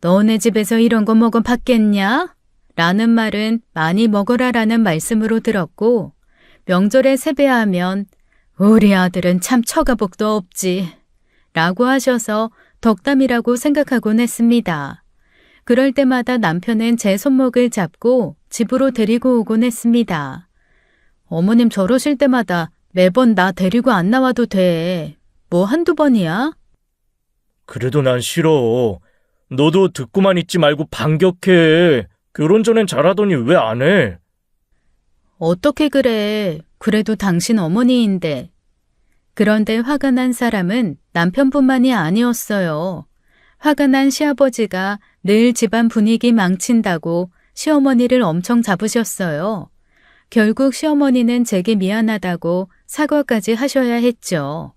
너네 집에서 이런 거 먹어봤겠냐? 라는 말은 많이 먹어라라는 말씀으로 들었고 명절에 세배하면 우리 아들은 참 처가복도 없지 라고 하셔서 덕담이라고 생각하곤 했습니다. 그럴 때마다 남편은 제 손목을 잡고 집으로 데리고 오곤 했습니다. 어머님 저러실 때마다 매번 나 데리고 안 나와도 돼. 뭐 한두 번이야? 그래도 난 싫어. 너도 듣고만 있지 말고 반격해. 결혼 전엔 잘하더니 왜 안 해? 어떻게 그래. 그래도 당신 어머니인데. 그런데 화가 난 사람은 남편뿐만이 아니었어요. 화가 난 시아버지가 늘 집안 분위기 망친다고 시어머니를 엄청 잡으셨어요. 결국 시어머니는 제게 미안하다고 사과까지 하셔야 했죠.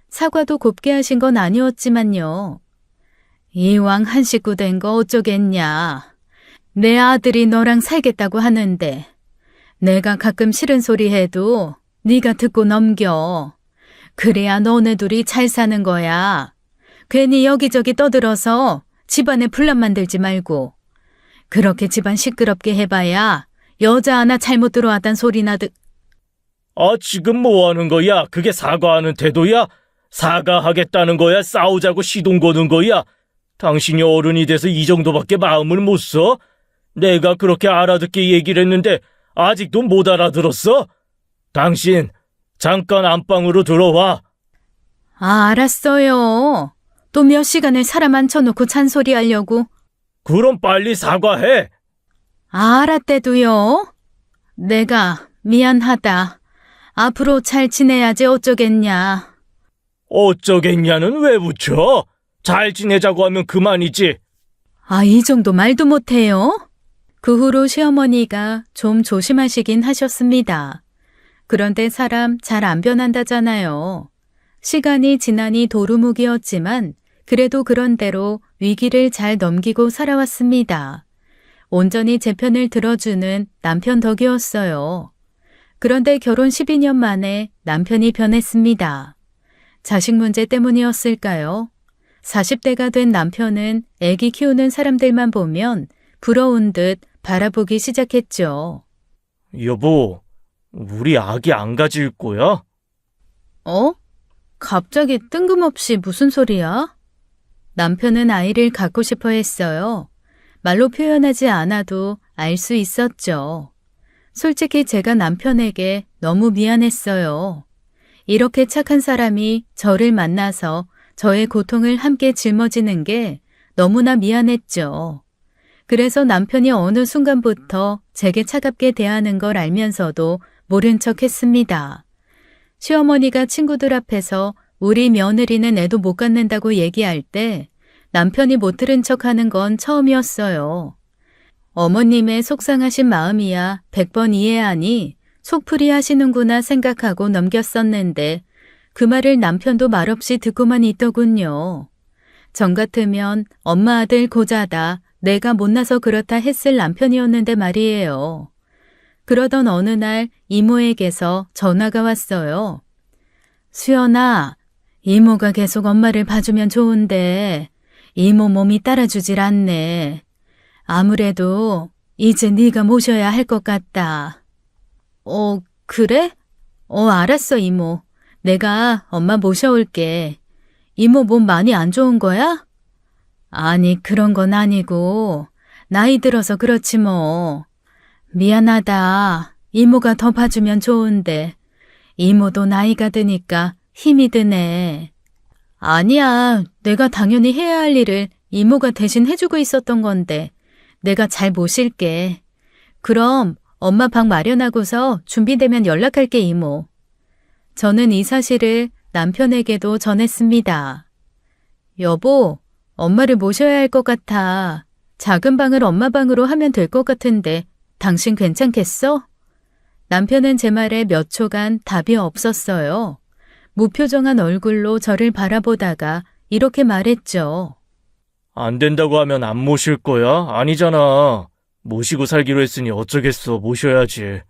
사과도 곱게 하신 건 아니었지만요. 이왕 한 식구 된 거 어쩌겠냐. 내 아들이 너랑 살겠다고 하는데 내가 가끔 싫은 소리 해도 네가 듣고 넘겨. 그래야 너네 둘이 잘 사는 거야. 괜히 여기저기 떠들어서 집안에 분란 만들지 말고. 그렇게 집안 시끄럽게 해봐야 여자 하나 잘못 들어왔단 소리나 아, 지금 뭐 하는 거야? 그게 사과하는 태도야? 사과하겠다는 거야? 싸우자고 시동 거는 거야? 당신이 어른이 돼서 이 정도밖에 마음을 못 써? 내가 그렇게 알아듣게 얘기를 했는데 아직도 못 알아들었어? 당신 잠깐 안방으로 들어와. 알았어요. 또 몇 시간을 사람 앉혀놓고 잔소리 하려고. 그럼 빨리 사과해. 알았대도요. 내가 미안하다. 앞으로 잘 지내야지 어쩌겠냐. 어쩌겠냐는 왜 붙여? 잘 지내자고 하면 그만이지. 이 정도 말도 못해요? 그 후로 시어머니가 좀 조심하시긴 하셨습니다. 그런데 사람 잘 안 변한다잖아요. 시간이 지나니 도루묵이었지만 그래도 그런대로 위기를 잘 넘기고 살아왔습니다. 온전히 제 편을 들어주는 남편 덕이었어요. 그런데 결혼 12년 만에 남편이 변했습니다. 자식 문제 때문이었을까요? 40대가 된 남편은 아기 키우는 사람들만 보면 부러운 듯 바라보기 시작했죠. 여보, 우리 아기 안 가질 거야? 갑자기 뜬금없이 무슨 소리야? 남편은 아이를 갖고 싶어 했어요. 말로 표현하지 않아도 알 수 있었죠. 솔직히 제가 남편에게 너무 미안했어요. 이렇게 착한 사람이 저를 만나서 저의 고통을 함께 짊어지는 게 너무나 미안했죠. 그래서 남편이 어느 순간부터 제게 차갑게 대하는 걸 알면서도 모른 척 했습니다. 시어머니가 친구들 앞에서 우리 며느리는 애도 못 갖는다고 얘기할 때 남편이 못 들은 척하는 건 처음이었어요. 어머님의 속상하신 마음이야 100번 이해하니 속풀이 하시는구나 생각하고 넘겼었는데 그 말을 남편도 말없이 듣고만 있더군요. 전 같으면 엄마 아들 고자다 내가 못나서 그렇다 했을 남편이었는데 말이에요. 그러던 어느 날 이모에게서 전화가 왔어요. 수연아, 이모가 계속 엄마를 봐주면 좋은데 이모 몸이 따라주질 않네. 아무래도 이제 네가 모셔야 할 것 같다. 그래? 알았어 이모. 내가 엄마 모셔올게. 이모 몸 많이 안 좋은 거야? 아니, 그런 건 아니고 나이 들어서 그렇지 뭐. 미안하다. 이모가 더 봐주면 좋은데. 이모도 나이가 드니까 힘이 드네. 아니야, 내가 당연히 해야 할 일을 이모가 대신 해주고 있었던 건데 내가 잘 모실게. 그럼 엄마 방 마련하고서 준비되면 연락할게, 이모. 저는 이 사실을 남편에게도 전했습니다. 여보, 엄마를 모셔야 할 것 같아. 작은 방을 엄마 방으로 하면 될 것 같은데 당신 괜찮겠어? 남편은 제 말에 몇 초간 답이 없었어요. 무표정한 얼굴로 저를 바라보다가 이렇게 말했죠. 안 된다고 하면 안 모실 거야? 아니잖아. 모시고 살기로 했으니 어쩌겠어. 모셔야지.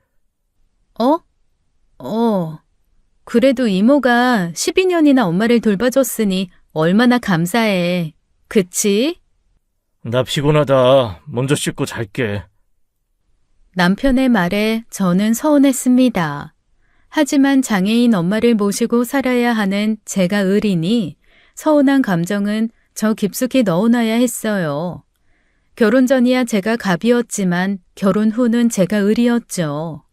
그래도 이모가 12년이나 엄마를 돌봐줬으니 얼마나 감사해. 그치? 나 피곤하다. 먼저 씻고 잘게. 남편의 말에 저는 서운했습니다. 하지만 장애인 엄마를 모시고 살아야 하는 제가 을이니 서운한 감정은 저 깊숙이 넣어놔야 했어요. 결혼 전이야 제가 갑이었지만 결혼 후는 제가 을이었죠.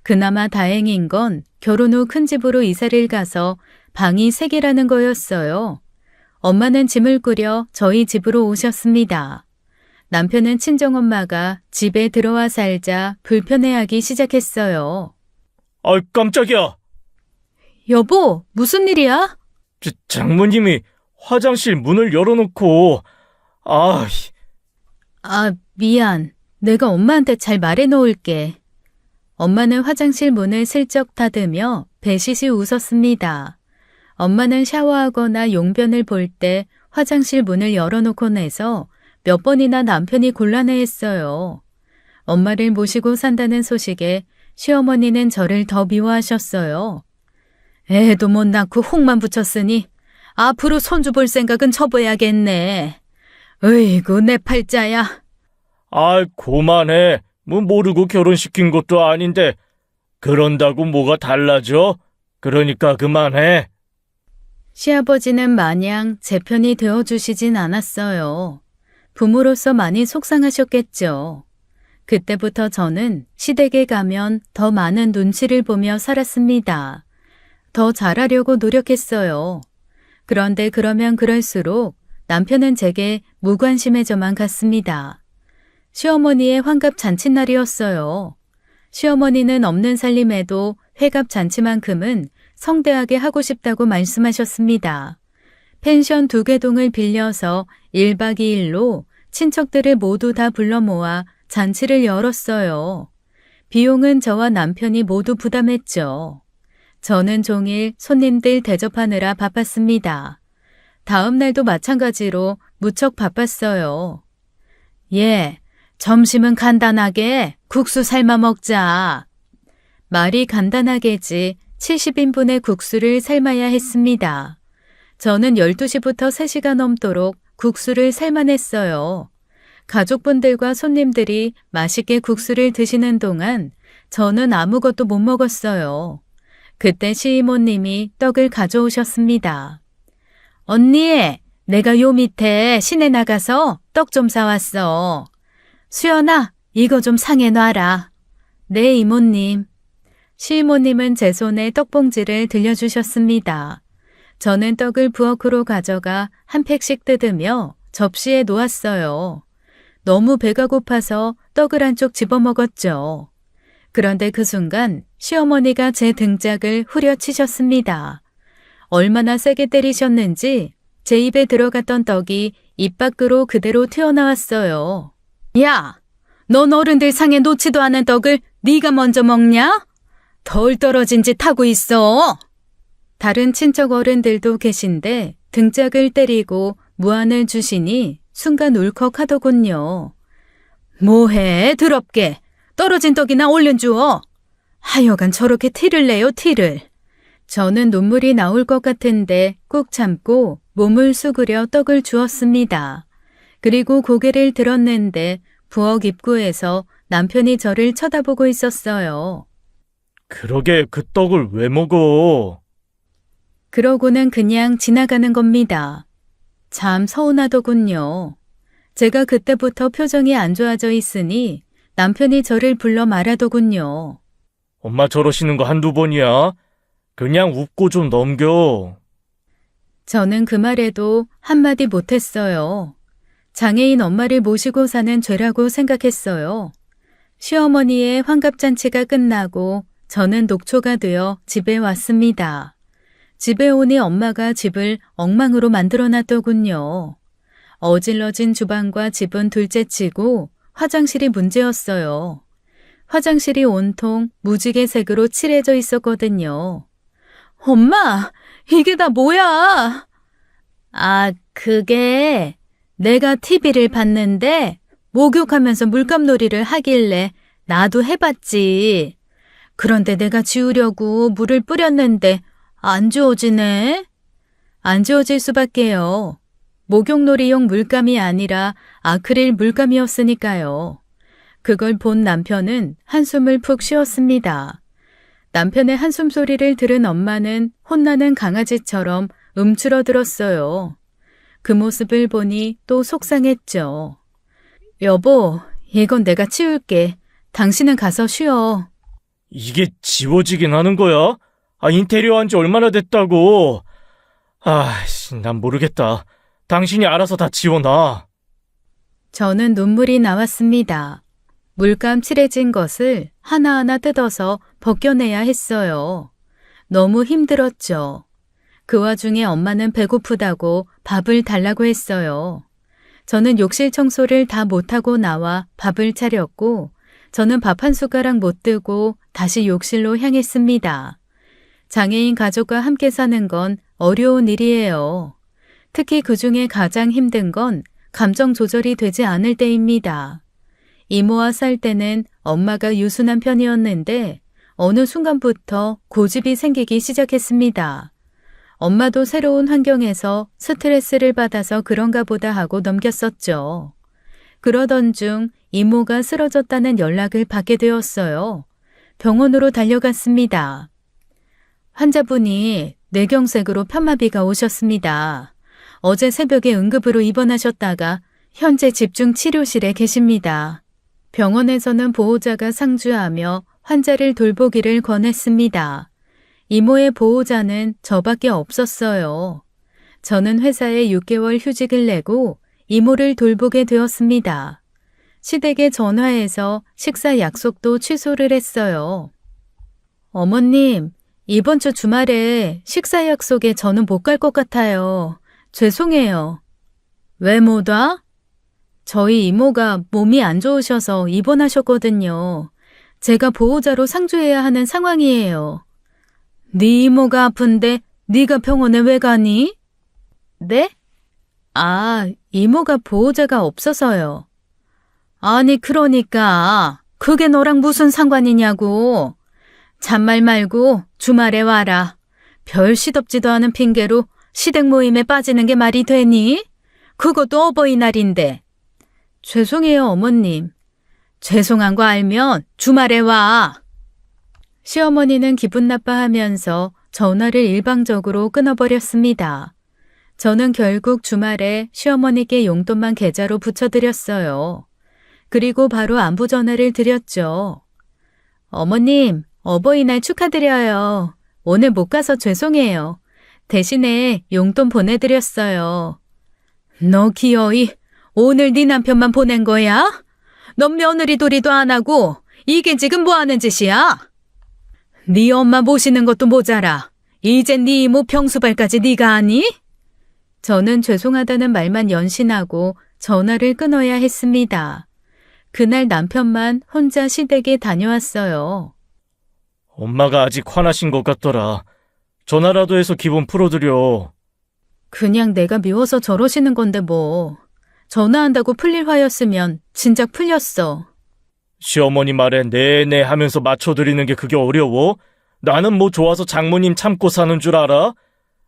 그나마 다행인 건 결혼 후 큰 집으로 이사를 가서 방이 3개라는 거였어요. 엄마는 짐을 꾸려 저희 집으로 오셨습니다. 남편은 친정엄마가 집에 들어와 살자 불편해하기 시작했어요. 아, 깜짝이야. 여보, 무슨 일이야? 장모님이 화장실 문을 열어놓고, 미안. 내가 엄마한테 잘 말해놓을게. 엄마는 화장실 문을 슬쩍 닫으며 배시시 웃었습니다. 엄마는 샤워하거나 용변을 볼 때 화장실 문을 열어놓고 내서 몇 번이나 남편이 곤란해했어요. 엄마를 모시고 산다는 소식에 시어머니는 저를 더 미워하셨어요. 애도 못 낳고 혹만 붙였으니 앞으로 손주 볼 생각은 접어야겠네. 으이구, 내 팔자야. 그만해. 뭐 모르고 결혼시킨 것도 아닌데 그런다고 뭐가 달라져? 그러니까 그만해. 시아버지는 마냥 제 편이 되어주시진 않았어요. 부모로서 많이 속상하셨겠죠. 그때부터 저는 시댁에 가면 더 많은 눈치를 보며 살았습니다. 더 잘하려고 노력했어요. 그런데 그러면 그럴수록 남편은 제게 무관심해져만 갔습니다. 시어머니의 환갑 잔칫날이었어요. 시어머니는 없는 살림에도 회갑 잔치만큼은 성대하게 하고 싶다고 말씀하셨습니다. 펜션 2개 동을 빌려서 1박 2일로 친척들을 모두 다 불러 모아 잔치를 열었어요. 비용은 저와 남편이 모두 부담했죠. 저는 종일 손님들 대접하느라 바빴습니다. 다음 날도 마찬가지로 무척 바빴어요. 점심은 간단하게 국수 삶아 먹자. 말이 간단하게지 70인분의 국수를 삶아야 했습니다. 저는 12시부터 3시가 넘도록 국수를 삶아냈어요. 가족분들과 손님들이 맛있게 국수를 드시는 동안 저는 아무것도 못 먹었어요. 그때 시이모님이 떡을 가져오셨습니다. 언니, 내가 요 밑에 시내 나가서 떡 좀 사왔어. 수연아, 이거 좀 상해 놔라. 네, 이모님. 시이모님은 제 손에 떡봉지를 들려주셨습니다. 저는 떡을 부엌으로 가져가 한 팩씩 뜯으며 접시에 놓았어요. 너무 배가 고파서 떡을 한쪽 집어먹었죠. 그런데 그 순간 시어머니가 제 등짝을 후려치셨습니다. 얼마나 세게 때리셨는지 제 입에 들어갔던 떡이 입 밖으로 그대로 튀어나왔어요. 야, 넌 어른들 상에 놓지도 않은 떡을 네가 먼저 먹냐? 덜 떨어진 짓 하고 있어. 다른 친척 어른들도 계신데 등짝을 때리고 무안을 주시니 순간 울컥하더군요. 뭐해, 더럽게. 떨어진 떡이나 얼른 주워. 하여간 저렇게 티를 내요, 티를. 저는 눈물이 나올 것 같은데 꾹 참고 몸을 수그려 떡을 주었습니다. 그리고 고개를 들었는데 부엌 입구에서 남편이 저를 쳐다보고 있었어요. 그러게 그 떡을 왜 먹어? 그러고는 그냥 지나가는 겁니다. 참 서운하더군요. 제가 그때부터 표정이 안 좋아져 있으니 남편이 저를 불러 말하더군요. 엄마 저러시는 거 한두 번이야. 그냥 웃고 좀 넘겨. 저는 그 말에도 한마디 못했어요. 장애인 엄마를 모시고 사는 죄라고 생각했어요. 시어머니의 환갑잔치가 끝나고 저는 녹초가 되어 집에 왔습니다. 집에 오니 엄마가 집을 엉망으로 만들어놨더군요. 어질러진 주방과 집은 둘째치고 화장실이 문제였어요. 화장실이 온통 무지개색으로 칠해져 있었거든요. 엄마, 이게 다 뭐야? 아, 그게 내가 TV를 봤는데 목욕하면서 물감놀이를 하길래 나도 해봤지. 그런데 내가 지우려고 물을 뿌렸는데 안 지워지네. 안 지워질 수밖에요. 목욕놀이용 물감이 아니라 아크릴 물감이었으니까요. 그걸 본 남편은 한숨을 푹 쉬었습니다. 남편의 한숨 소리를 들은 엄마는 혼나는 강아지처럼 움츠러들었어요. 그 모습을 보니 또 속상했죠. 여보, 이건 내가 치울게. 당신은 가서 쉬어. 이게 지워지긴 하는 거야? 인테리어 한 지 얼마나 됐다고. 난 모르겠다. 당신이 알아서 다 지워놔. 저는 눈물이 나왔습니다. 물감 칠해진 것을 하나하나 뜯어서 벗겨내야 했어요. 너무 힘들었죠. 그 와중에 엄마는 배고프다고 밥을 달라고 했어요. 저는 욕실 청소를 다 못하고 나와 밥을 차렸고 저는 밥 한 숟가락 못 들고 다시 욕실로 향했습니다. 장애인 가족과 함께 사는 건 어려운 일이에요. 특히 그중에 가장 힘든 건 감정 조절이 되지 않을 때입니다. 이모와 살 때는 엄마가 유순한 편이었는데 어느 순간부터 고집이 생기기 시작했습니다. 엄마도 새로운 환경에서 스트레스를 받아서 그런가 보다 하고 넘겼었죠. 그러던 중 이모가 쓰러졌다는 연락을 받게 되었어요. 병원으로 달려갔습니다. 환자분이 뇌경색으로 편마비가 오셨습니다. 어제 새벽에 응급으로 입원하셨다가 현재 집중 치료실에 계십니다. 병원에서는 보호자가 상주하며 환자를 돌보기를 권했습니다. 이모의 보호자는 저밖에 없었어요. 저는 회사에 6개월 휴직을 내고 이모를 돌보게 되었습니다. 시댁에 전화해서 식사 약속도 취소를 했어요. 어머님, 이번 주 주말에 식사 약속에 저는 못 갈 것 같아요. 죄송해요. 왜 못 와? 저희 이모가 몸이 안 좋으셔서 입원하셨거든요. 제가 보호자로 상주해야 하는 상황이에요. 네 이모가 아픈데 네가 병원에 왜 가니? 네? 이모가 보호자가 없어서요. 아니 그러니까 그게 너랑 무슨 상관이냐고. 잔말 말고 주말에 와라. 별 시덥지도 않은 핑계로 시댁 모임에 빠지는 게 말이 되니? 그것도 어버이날인데. 죄송해요 어머님. 죄송한 거 알면 주말에 와. 시어머니는 기분 나빠하면서 전화를 일방적으로 끊어버렸습니다. 저는 결국 주말에 시어머니께 용돈만 계좌로 붙여드렸어요. 그리고 바로 안부 전화를 드렸죠. 어머님, 어버이날 축하드려요. 오늘 못 가서 죄송해요. 대신에 용돈 보내드렸어요. 너 기어이 오늘 네 남편만 보낸 거야? 넌 며느리 도리도 안 하고 이게 지금 뭐 하는 짓이야? 네 엄마 모시는 것도 모자라. 이젠 네 이모 병수발까지 네가 하니? 저는 죄송하다는 말만 연신하고 전화를 끊어야 했습니다. 그날 남편만 혼자 시댁에 다녀왔어요. 엄마가 아직 화나신 것 같더라. 전화라도 해서 기분 풀어드려. 그냥 내가 미워서 저러시는 건데 뭐. 전화한다고 풀릴 화였으면 진작 풀렸어. 시어머니 말에 네네 하면서 맞춰드리는 게 그게 어려워? 나는 뭐 좋아서 장모님 참고 사는 줄 알아?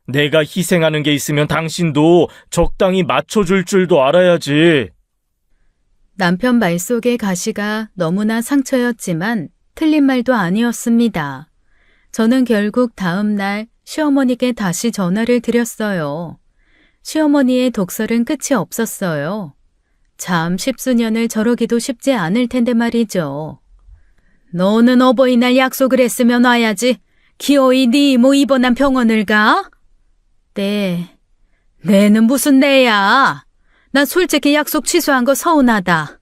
내가 희생하는 게 있으면 당신도 적당히 맞춰줄 줄도 알아야지. 남편 말 속의 가시가 너무나 상처였지만 틀린 말도 아니었습니다. 저는 결국 다음 날 시어머니께 다시 전화를 드렸어요. 시어머니의 독설은 끝이 없었어요. 참 십수년을 저러기도 쉽지 않을 텐데 말이죠. 너는 어버이날 약속을 했으면 와야지. 기어이 네 이모 입원한 병원을 가? 네. 내는 무슨 내야? 나 솔직히 약속 취소한 거 서운하다.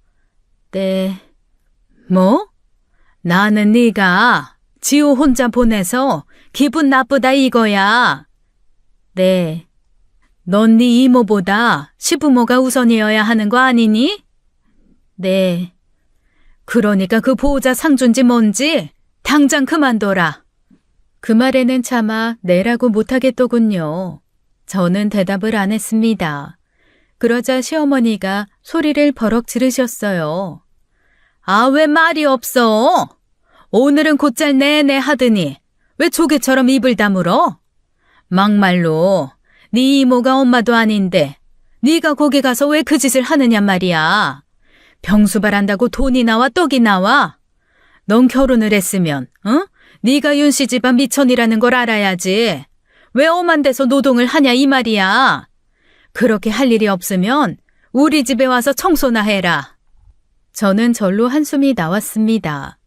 네. 뭐? 나는 네가 지호 혼자 보내서 기분 나쁘다 이거야. 네. 넌 네 이모보다 시부모가 우선이어야 하는 거 아니니? 네. 그러니까 그 보호자 상준지 뭔지 당장 그만둬라. 그 말에는 차마 네라고 못하겠더군요. 저는 대답을 안 했습니다. 그러자 시어머니가 소리를 버럭 지르셨어요. 아, 왜 말이 없어? 오늘은 곧잘 내내 하더니 왜 조개처럼 입을 다물어? 막말로 네 이모가 엄마도 아닌데 네가 거기 가서 왜 그 짓을 하느냐 말이야. 병수발한다고 돈이 나와 떡이 나와? 넌 결혼을 했으면 네가 윤씨 집안 미천이라는 걸 알아야지. 왜 엄한 데서 노동을 하냐 이 말이야. 그렇게 할 일이 없으면 우리 집에 와서 청소나 해라. 저는 절로 한숨이 나왔습니다.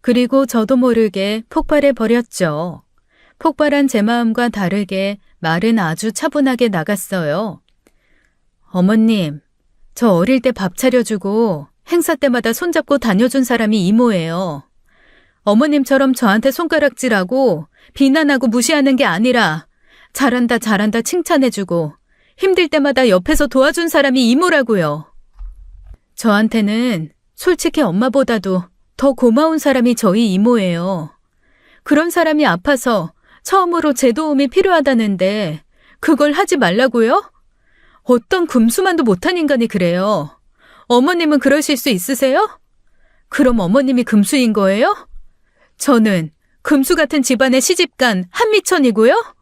그리고 저도 모르게 폭발해 버렸죠. 폭발한 제 마음과 다르게 말은 아주 차분하게 나갔어요. 어머님, 저 어릴 때 밥 차려주고 행사 때마다 손잡고 다녀준 사람이 이모예요. 어머님처럼 저한테 손가락질하고 비난하고 무시하는 게 아니라 잘한다 잘한다 칭찬해주고 힘들 때마다 옆에서 도와준 사람이 이모라고요. 저한테는 솔직히 엄마보다도 더 고마운 사람이 저희 이모예요. 그런 사람이 아파서 처음으로 제 도움이 필요하다는데 그걸 하지 말라고요? 어떤 금수만도 못한 인간이 그래요. 어머님은 그러실 수 있으세요? 그럼 어머님이 금수인 거예요? 저는 금수 같은 집안의 시집간 한미천이고요?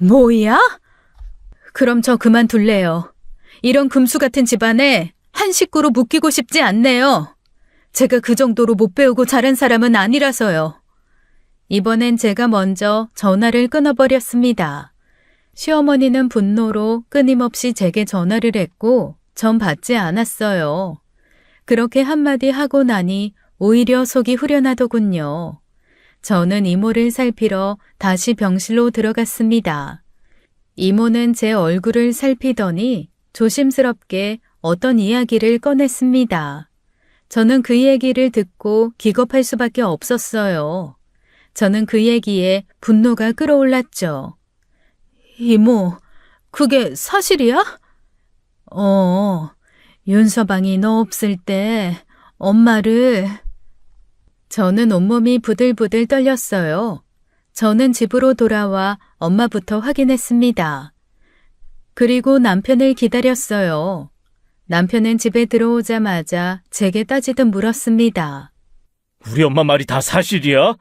뭐야? 그럼 저 그만둘래요. 이런 금수 같은 집안에 한 식구로 묶이고 싶지 않네요. 제가 그 정도로 못 배우고 자란 사람은 아니라서요. 이번엔 제가 먼저 전화를 끊어버렸습니다. 시어머니는 분노로 끊임없이 제게 전화를 했고 전 받지 않았어요. 그렇게 한마디 하고 나니 오히려 속이 후련하더군요. 저는 이모를 살피러 다시 병실로 들어갔습니다. 이모는 제 얼굴을 살피더니 조심스럽게 어떤 이야기를 꺼냈습니다. 저는 그 얘기를 듣고 기겁할 수밖에 없었어요. 저는 그 얘기에 분노가 끌어올랐죠. 이모, 그게 사실이야? 윤서방이 너 없을 때 엄마를... 저는 온몸이 부들부들 떨렸어요. 저는 집으로 돌아와 엄마부터 확인했습니다. 그리고 남편을 기다렸어요. 남편은 집에 들어오자마자 제게 따지듯 물었습니다. 우리 엄마 말이 다 사실이야?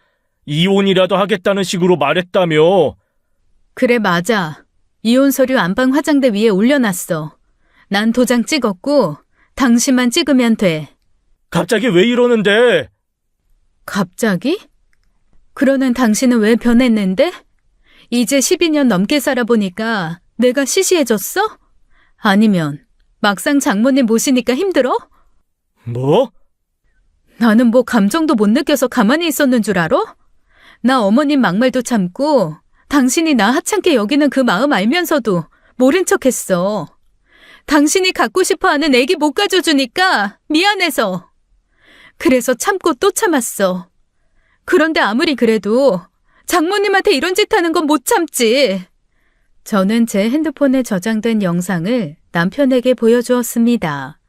이혼이라도 하겠다는 식으로 말했다며. 그래, 맞아. 이혼 서류 안방 화장대 위에 올려놨어. 난 도장 찍었고 당신만 찍으면 돼. 갑자기 왜 이러는데? 갑자기? 그러는 당신은 왜 변했는데? 이제 12년 넘게 살아보니까 내가 시시해졌어? 아니면 막상 장모님 모시니까 힘들어? 뭐? 나는 뭐 감정도 못 느껴서 가만히 있었는 줄 알아? 나 어머님 막말도 참고 당신이 나 하찮게 여기는 그 마음 알면서도 모른 척했어. 당신이 갖고 싶어하는 애기 못 가져주니까 미안해서. 그래서 참고 또 참았어. 그런데 아무리 그래도 장모님한테 이런 짓 하는 건 못 참지. 저는 제 핸드폰에 저장된 영상을 남편에게 보여주었습니다.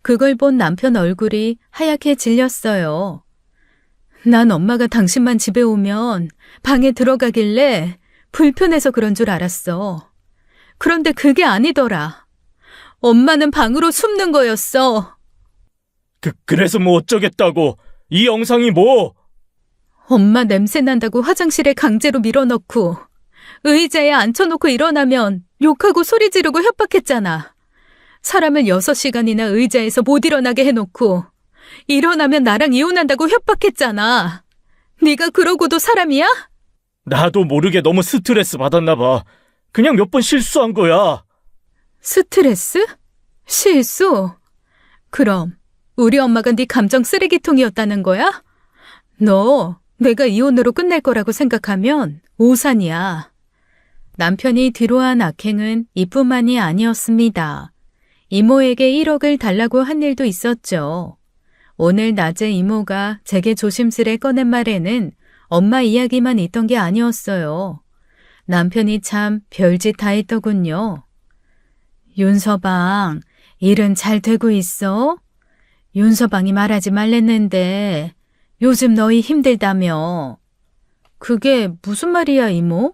그걸 본 남편 얼굴이 하얗게 질렸어요. 난 엄마가 당신만 집에 오면 방에 들어가길래 불편해서 그런 줄 알았어. 그런데 그게 아니더라. 엄마는 방으로 숨는 거였어. 그래서 뭐 어쩌겠다고? 이 영상이 뭐? 엄마 냄새 난다고 화장실에 강제로 밀어넣고 의자에 앉혀놓고 일어나면 욕하고 소리 지르고 협박했잖아. 사람을 6시간이나 의자에서 못 일어나게 해놓고 일어나면 나랑 이혼한다고 협박했잖아. 네가 그러고도 사람이야? 나도 모르게 너무 스트레스 받았나 봐. 그냥 몇 번 실수한 거야. 스트레스? 실수? 그럼 우리 엄마가 네 감정 쓰레기통이었다는 거야? 너 내가 이혼으로 끝낼 거라고 생각하면 오산이야. 남편이 뒤로 한 악행은 이뿐만이 아니었습니다. 이모에게 1억을 달라고 한 일도 있었죠. 오늘 낮에 이모가 제게 조심스레 꺼낸 말에는 엄마 이야기만 있던 게 아니었어요. 남편이 참 별짓 다 했더군요. 윤서방, 일은 잘 되고 있어? 윤서방이 말하지 말랬는데 요즘 너희 힘들다며. 그게 무슨 말이야, 이모?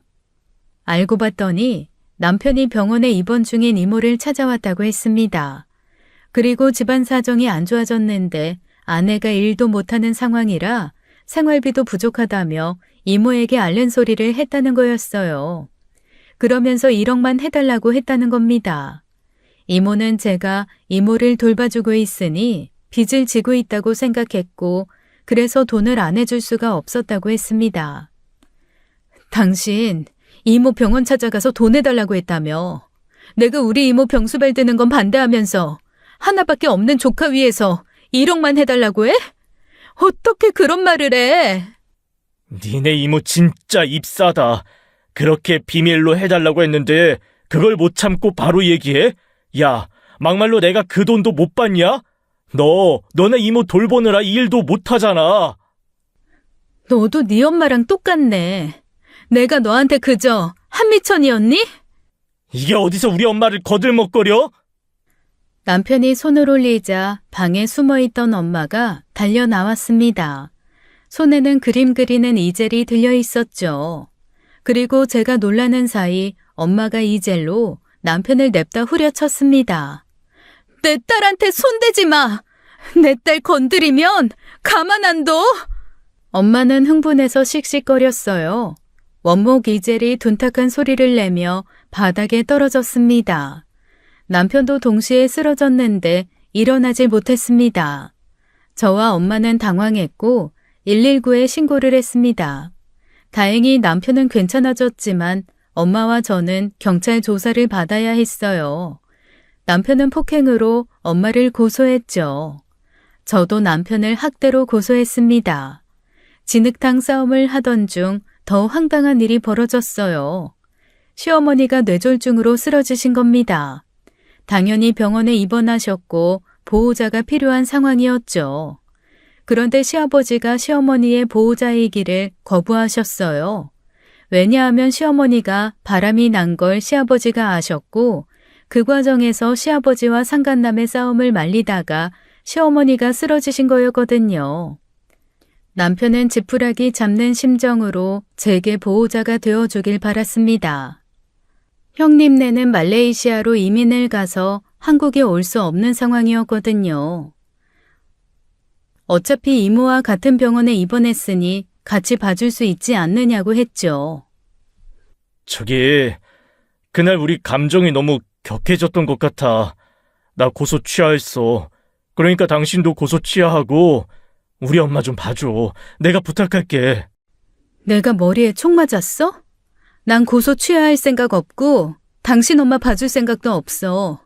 알고 봤더니 남편이 병원에 입원 중인 이모를 찾아왔다고 했습니다. 그리고 집안 사정이 안 좋아졌는데 아내가 일도 못하는 상황이라 생활비도 부족하다며 이모에게 앓는 소리를 했다는 거였어요. 그러면서 1억만 해달라고 했다는 겁니다. 이모는 제가 이모를 돌봐주고 있으니 빚을 지고 있다고 생각했고 그래서 돈을 안 해줄 수가 없었다고 했습니다. 당신 이모 병원 찾아가서 돈 해달라고 했다며. 내가 우리 이모 병수 밟드는 건 반대하면서 하나밖에 없는 조카 위해서 1억만 해달라고 해? 어떻게 그런 말을 해? 니네 이모 진짜 입사다. 그렇게 비밀로 해달라고 했는데 그걸 못 참고 바로 얘기해? 야, 막말로 내가 그 돈도 못 받냐? 너네 이모 돌보느라 이 일도 못 하잖아. 너도 네 엄마랑 똑같네. 내가 너한테 그저 한미천이었니? 이게 어디서 우리 엄마를 거들먹거려? 남편이 손을 올리자 방에 숨어있던 엄마가 달려 나왔습니다. 손에는 그림 그리는 이젤이 들려 있었죠. 그리고 제가 놀라는 사이 엄마가 이젤로 남편을 냅다 후려쳤습니다. 내 딸한테 손대지 마! 내 딸 건드리면 가만 안 둬! 엄마는 흥분해서 씩씩거렸어요. 원목 이젤이 둔탁한 소리를 내며 바닥에 떨어졌습니다. 남편도 동시에 쓰러졌는데 일어나질 못했습니다. 저와 엄마는 당황했고 119에 신고를 했습니다. 다행히 남편은 괜찮아졌지만 엄마와 저는 경찰 조사를 받아야 했어요. 남편은 폭행으로 엄마를 고소했죠. 저도 남편을 학대로 고소했습니다. 진흙탕 싸움을 하던 중 더 황당한 일이 벌어졌어요. 시어머니가 뇌졸중으로 쓰러지신 겁니다. 당연히 병원에 입원하셨고 보호자가 필요한 상황이었죠. 그런데 시아버지가 시어머니의 보호자이기를 거부하셨어요. 왜냐하면 시어머니가 바람이 난 걸 시아버지가 아셨고 그 과정에서 시아버지와 상간남의 싸움을 말리다가 시어머니가 쓰러지신 거였거든요. 남편은 지푸라기 잡는 심정으로 제게 보호자가 되어주길 바랐습니다. 형님네는 말레이시아로 이민을 가서 한국에 올 수 없는 상황이었거든요. 어차피 이모와 같은 병원에 입원했으니 같이 봐줄 수 있지 않느냐고 했죠. 저기, 그날 우리 감정이 너무 격해졌던 것 같아. 나 고소 취하했어. 그러니까 당신도 고소 취하하고 우리 엄마 좀 봐줘. 내가 부탁할게. 내가 머리에 총 맞았어? 난 고소 취하할 생각 없고 당신 엄마 봐줄 생각도 없어.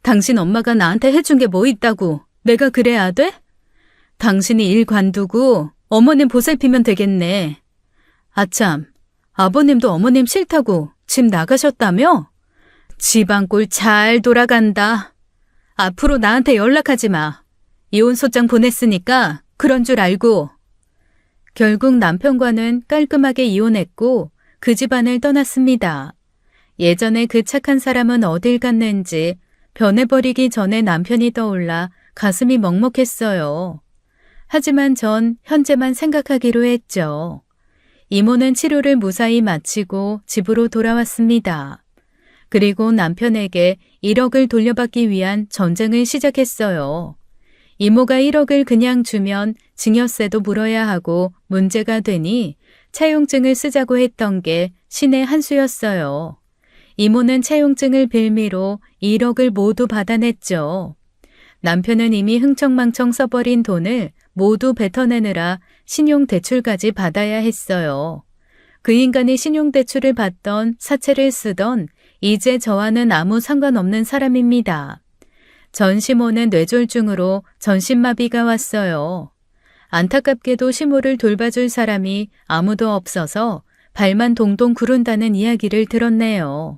당신 엄마가 나한테 해준 게 뭐 있다고 내가 그래야 돼? 당신이 일 관두고 어머님 보살피면 되겠네. 아참, 아버님도 어머님 싫다고 집 나가셨다며? 집안 꼴 잘 돌아간다. 앞으로 나한테 연락하지 마. 이혼 소장 보냈으니까 그런 줄 알고. 결국 남편과는 깔끔하게 이혼했고 그 집안을 떠났습니다. 예전에 그 착한 사람은 어딜 갔는지 변해버리기 전에 남편이 떠올라 가슴이 먹먹했어요. 하지만 전 현재만 생각하기로 했죠. 이모는 치료를 무사히 마치고 집으로 돌아왔습니다. 그리고 남편에게 1억을 돌려받기 위한 전쟁을 시작했어요. 이모가 1억을 그냥 주면 증여세도 물어야 하고 문제가 되니 차용증을 쓰자고 했던 게 신의 한 수였어요. 이모는 차용증을 빌미로 1억을 모두 받아냈죠. 남편은 이미 흥청망청 써버린 돈을 모두 뱉어내느라 신용대출까지 받아야 했어요. 그 인간이 신용대출을 받던 사채를 쓰던 이제 저와는 아무 상관없는 사람입니다. 전 시모는 뇌졸중으로 전신마비가 왔어요. 안타깝게도 시모를 돌봐줄 사람이 아무도 없어서 발만 동동 구른다는 이야기를 들었네요.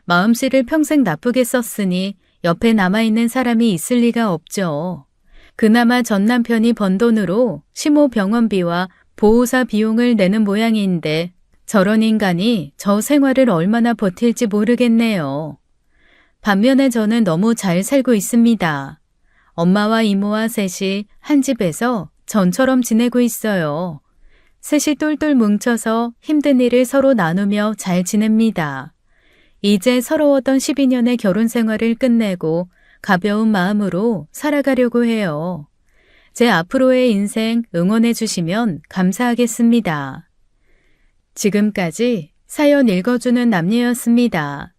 마음씨를 평생 나쁘게 썼으니 옆에 남아있는 사람이 있을 리가 없죠. 그나마 전 남편이 번 돈으로 시모 병원비와 보호사 비용을 내는 모양인데 저런 인간이 저 생활을 얼마나 버틸지 모르겠네요. 반면에 저는 너무 잘 살고 있습니다. 엄마와 이모와 셋이 한 집에서 전처럼 지내고 있어요. 셋이 똘똘 뭉쳐서 힘든 일을 서로 나누며 잘 지냅니다. 이제 서러웠던 12년의 결혼 생활을 끝내고 가벼운 마음으로 살아가려고 해요. 제 앞으로의 인생 응원해 주시면 감사하겠습니다. 지금까지 사연 읽어주는 남녀였습니다.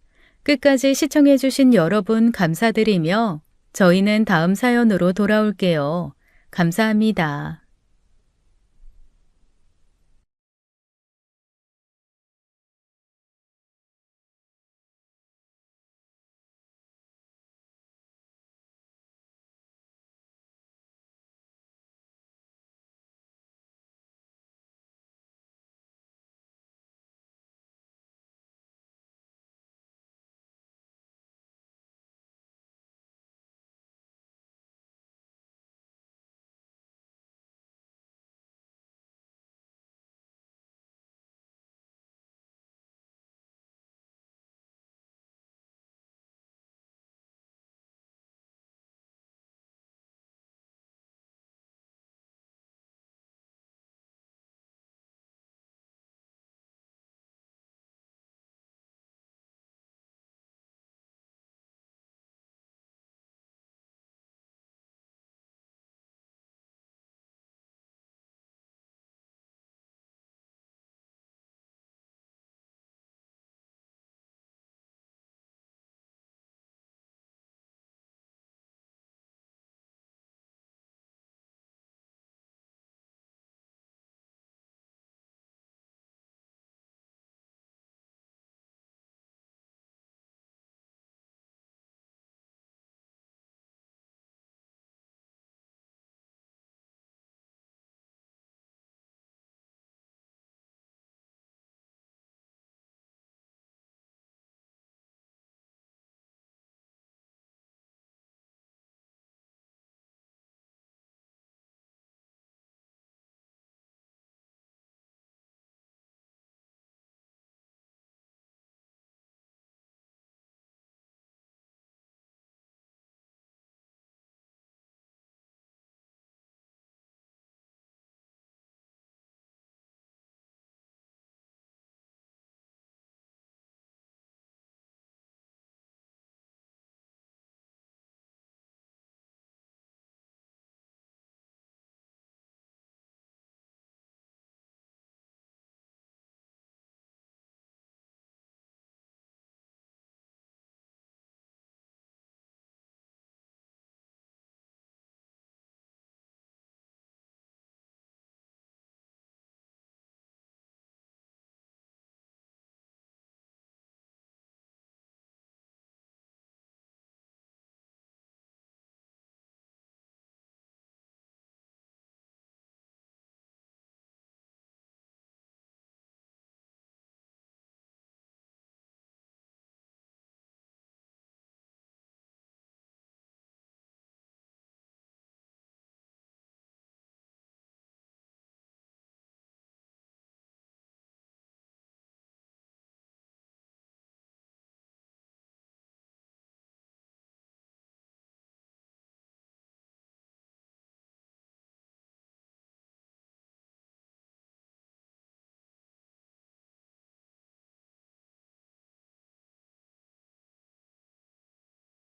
끝까지 시청해 주신 여러분 감사드리며 저희는 다음 사연으로 돌아올게요. 감사합니다.